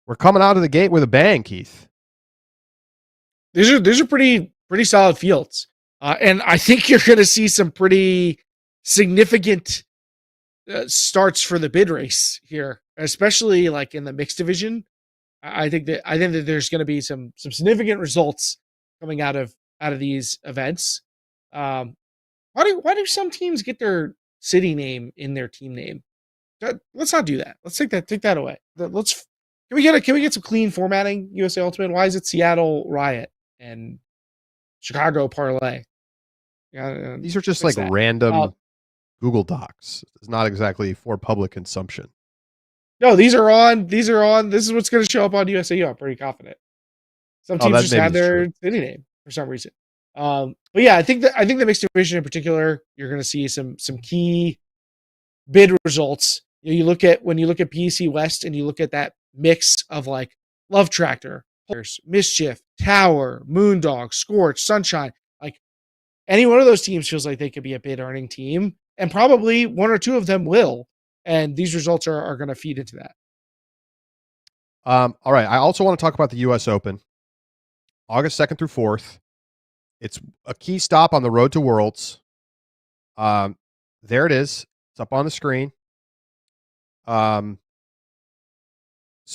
S1: We're coming out of the gate with a bang, Keith.
S2: These are pretty solid fields, and I think you're going to see some pretty significant starts for the bid race here, especially like in the mixed division. I think that there's going to be some significant results coming out of these events. Why do some teams get their city name in their team name? Let's not do that. Let's take that away. Let's can we get some clean formatting? USA Ultimate. Why is it Seattle Riot and Chicago Parlay? Yeah,
S1: These are just
S2: fix
S1: like
S2: that.
S1: random Google Docs. It's not exactly for public consumption.
S2: No, these are on. These are on. This is what's going to show up on USAU. I'm pretty confident. Some
S1: Oh,
S2: teams
S1: that
S2: just
S1: maybe
S2: have
S1: is true.
S2: their city name for some reason. But yeah, I think the mixed division in particular, you're going to see some key bid results. You look at when you look at PEC West and you look at that mix of like Love Tractor, Mischief, Tower, Moondog, Scorch, Sunshine. Like any one of those teams feels like they could be a bid earning team, and probably one or two of them will. And these results are going to feed into that.
S1: All right. I also want to talk about the U.S. Open, August 2nd through 4th. It's a key stop on the road to Worlds. There it is. It's up on the screen. So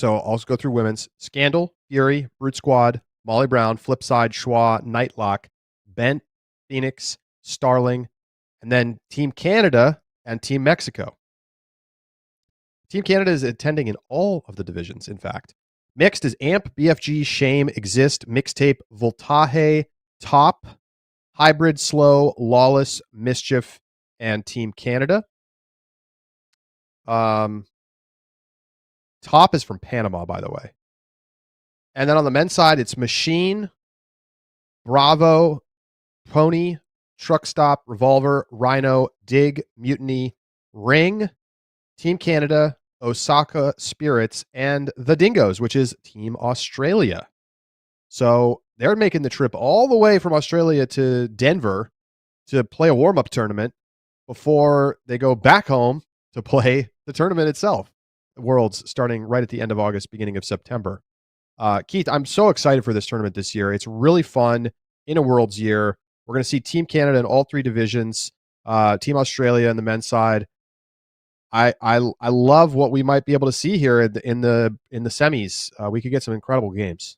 S1: I'll just go through women's. Scandal, Fury, Brute Squad, Molly Brown, Flipside, Schwa, Nightlock, Bent, Phoenix, Starling, and then Team Canada and Team Mexico. Team Canada is attending in all of the divisions, in fact. Mixed is Amp, BFG, Shame, Exist, Mixtape, Voltaje, Top, Hybrid, Slow, Lawless, Mischief, and Team Canada. Top is from Panama, by the way. And then on the men's side, it's Machine, Bravo, Pony, Truck Stop, Revolver, Rhino, Dig, Mutiny, Ring, Team Canada, Osaka Spirits, and the Dingoes, which is Team Australia. So they're making the trip all the way from Australia to Denver to play a warm-up tournament before they go back home to play the tournament itself. The Worlds starting right at the end of August, beginning of September. Keith, I'm so excited for this tournament this year. It's really fun in a Worlds year. We're going to see Team Canada in all three divisions, Team Australia on the men's side. I love what we might be able to see here in the semis. We could get some incredible games.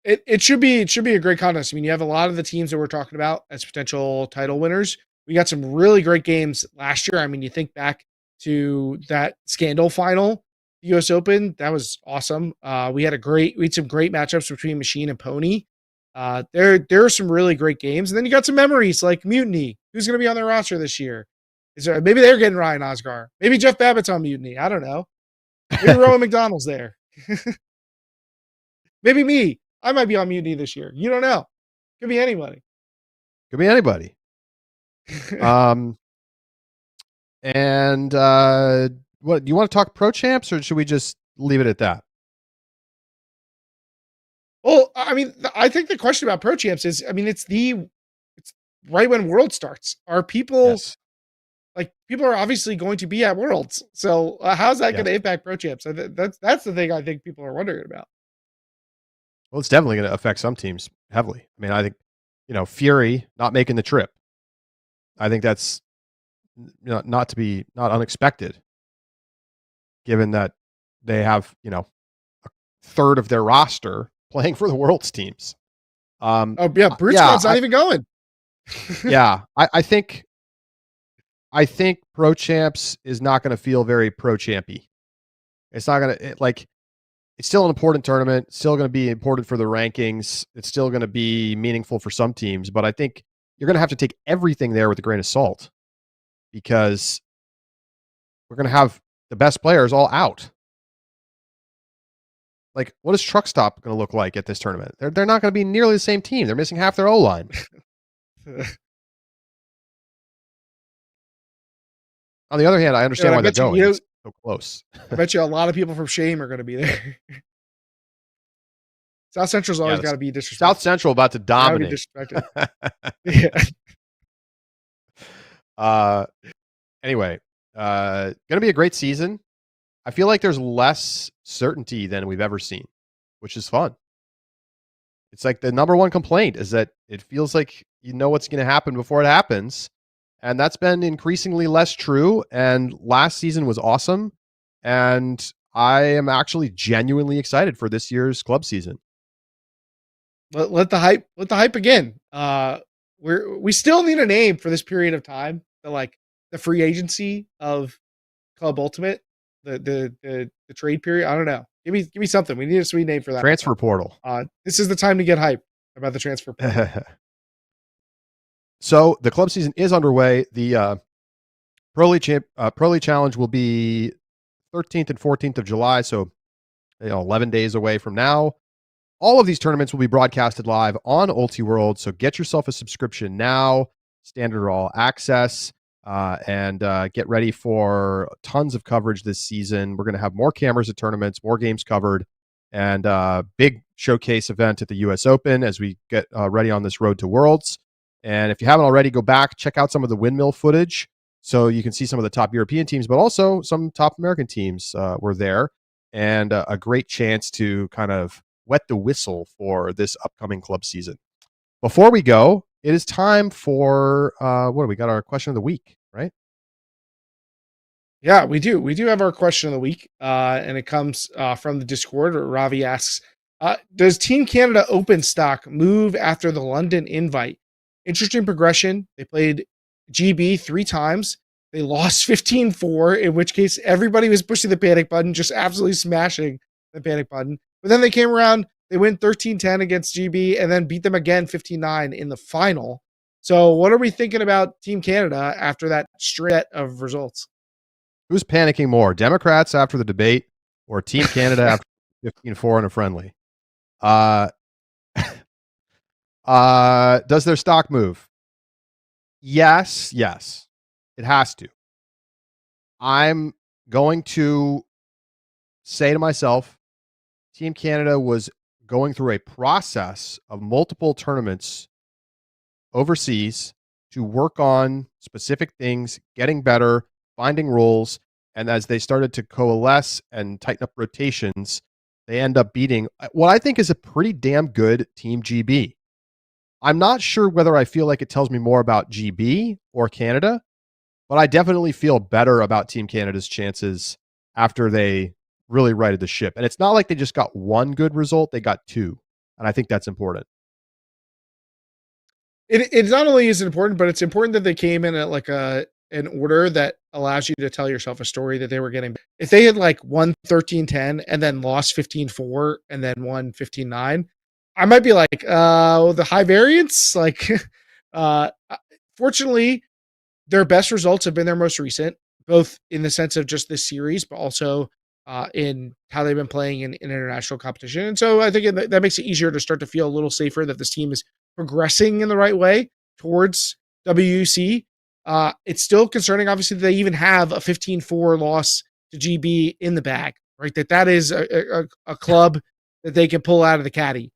S2: It should be a great contest. I mean, you have a lot of the teams that we're talking about as potential title winners. We got some really great games last year. I mean, you think back to that Scandal final, US Open, that was awesome. We had some great matchups between Machine and Pony. There are some really great games, and then you got some memories like Mutiny. Who's going to be on their roster this year? Maybe they're getting Ryan Osgar. Maybe Jeff Babbitt's on Mutiny. I don't know. Maybe Rowan McDonald's there. Maybe me. I might be on Mutiny this year. You don't know. Could be anybody.
S1: Could be anybody. And what do you want to talk pro champs, or should we just leave it at that?
S2: Well, I mean, I think the question about pro champs is, I mean, it's right when World starts. Are people
S1: Yes.
S2: like people are obviously going to be at Worlds? So how's that going to
S1: Yes.
S2: impact pro champs? That's the thing I think people are wondering about.
S1: Well, it's definitely going to affect some teams heavily. I mean, I think, Fury not making the trip. I think that's not unexpected, given that they have, a third of their roster playing for the World's teams.
S2: Oh yeah, Brute Squad's not even going.
S1: Yeah, I think pro champs is not going to feel very pro champy. It's not going to it's still an important tournament, still going to be important for the rankings. It's still going to be meaningful for some teams, but I think you're going to have to take everything there with a grain of salt, because we're going to have the best players all out. Like, what is Truck Stop going to look like at this tournament? They're not going to be nearly the same team. They're missing half their O-line. On the other hand, I understand why they're going. It's so close.
S2: I bet you a lot of people from Shame are going to be there. South Central's always got to be disrespected.
S1: South Central about to dominate.
S2: Yeah.
S1: Anyway, going to be a great season. I feel like there's less certainty than we've ever seen, which is fun. It's like the number one complaint is that it feels like you know what's going to happen before it happens. And that's been increasingly less true. And last season was awesome. And I am actually genuinely excited for this year's club season.
S2: let the hype begin. We still need a name for this period of time. The free agency of Club Ultimate, the trade period. I don't know. Give me something. We need a sweet name for that.
S1: Transfer portal.
S2: This is the time to get hype about the transfer portal.
S1: So the club season is underway. The Pro League Challenge will be 13th and 14th of July, so 11 days away from now. All of these tournaments will be broadcasted live on Ultiworld, so get yourself a subscription now, standard or all access, and get ready for tons of coverage this season. We're going to have more cameras at tournaments, more games covered, and big showcase event at the U.S. Open as we get ready on this road to Worlds. And if you haven't already, go back, check out some of the windmill footage so you can see some of the top European teams, but also some top American teams were there, and a great chance to kind of wet the whistle for this upcoming club season. Before we go, it is time for what do we got? Our question of the week, right?
S2: Yeah, we do. We do have our question of the week, and it comes from the Discord. Ravi asks, does Team Canada Open stock move after the London invite? Interesting progression. They played GB 3 times. They lost 15-4, in which case everybody was pushing the panic button, just absolutely smashing the panic button. But then they came around, they win 13-10 against GB, and then beat them again 15-9 in the final. So what are we thinking about Team Canada after that set of results?
S1: Who's panicking more, Democrats after the debate or Team Canada after 15-4 in a friendly? Does their stock move? Yes. It has to. I'm going to say to myself, Team Canada was going through a process of multiple tournaments overseas to work on specific things, getting better, finding rules, and as they started to coalesce and tighten up rotations, they end up beating what I think is a pretty damn good Team GB. I'm not sure whether I feel like it tells me more about GB or Canada, but I definitely feel better about Team Canada's chances after they really righted the ship. And it's not like they just got one good result, they got two. And I think that's important.
S2: It's not only is it important, but it's important that they came in at like an order that allows you to tell yourself a story that they were getting. If they had like won 13-10 and then lost 15-4 and then won 15-9, I might be like, the high variance. Fortunately, their best results have been their most recent, both in the sense of just this series, but also in how they've been playing in international competition. And so I think that makes it easier to start to feel a little safer that this team is progressing in the right way towards WUC. It's still concerning, obviously, that they even have a 15-4 loss to GB in the bag, right? That is a club that they can pull out of the caddy,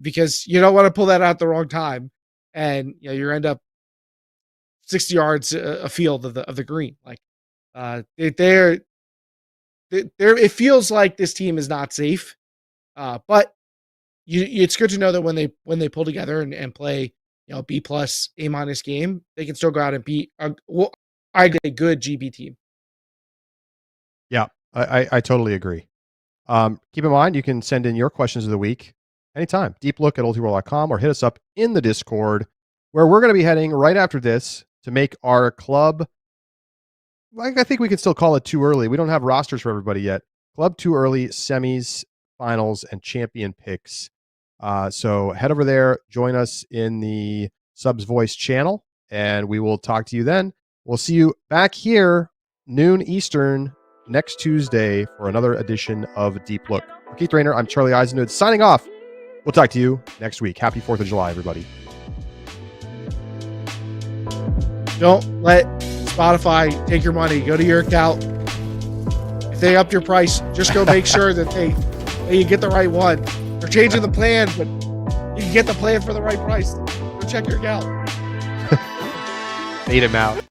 S2: because you don't want to pull that out at the wrong time, and you end up 60 yards afield of the green. It feels like this team is not safe, but it's good to know that when they pull together and play, B plus A minus game, they can still go out and beat a good GB team.
S1: Yeah, I totally agree. Keep in mind, you can send in your questions of the week anytime. deeplook@ultiworld.com or hit us up in the Discord, where we're going to be heading right after this to make our club. I think we can still call it too early. We don't have rosters for everybody yet. Club too early, semis, finals, and champion picks. So head over there, join us in the Subs Voice channel, and we will talk to you then. We'll see you back here, noon Eastern, next Tuesday for another edition of Deep Look. For Keith Rayner, I'm Charlie Eisenhood signing off. We'll talk to you next week. Happy 4th of July, everybody.
S2: Don't let Spotify take your money. Go to your account. If they upped your price, just go make sure that you get the right one. They're changing the plan, but you can get the plan for the right price. Go check your account.
S1: Fade him out.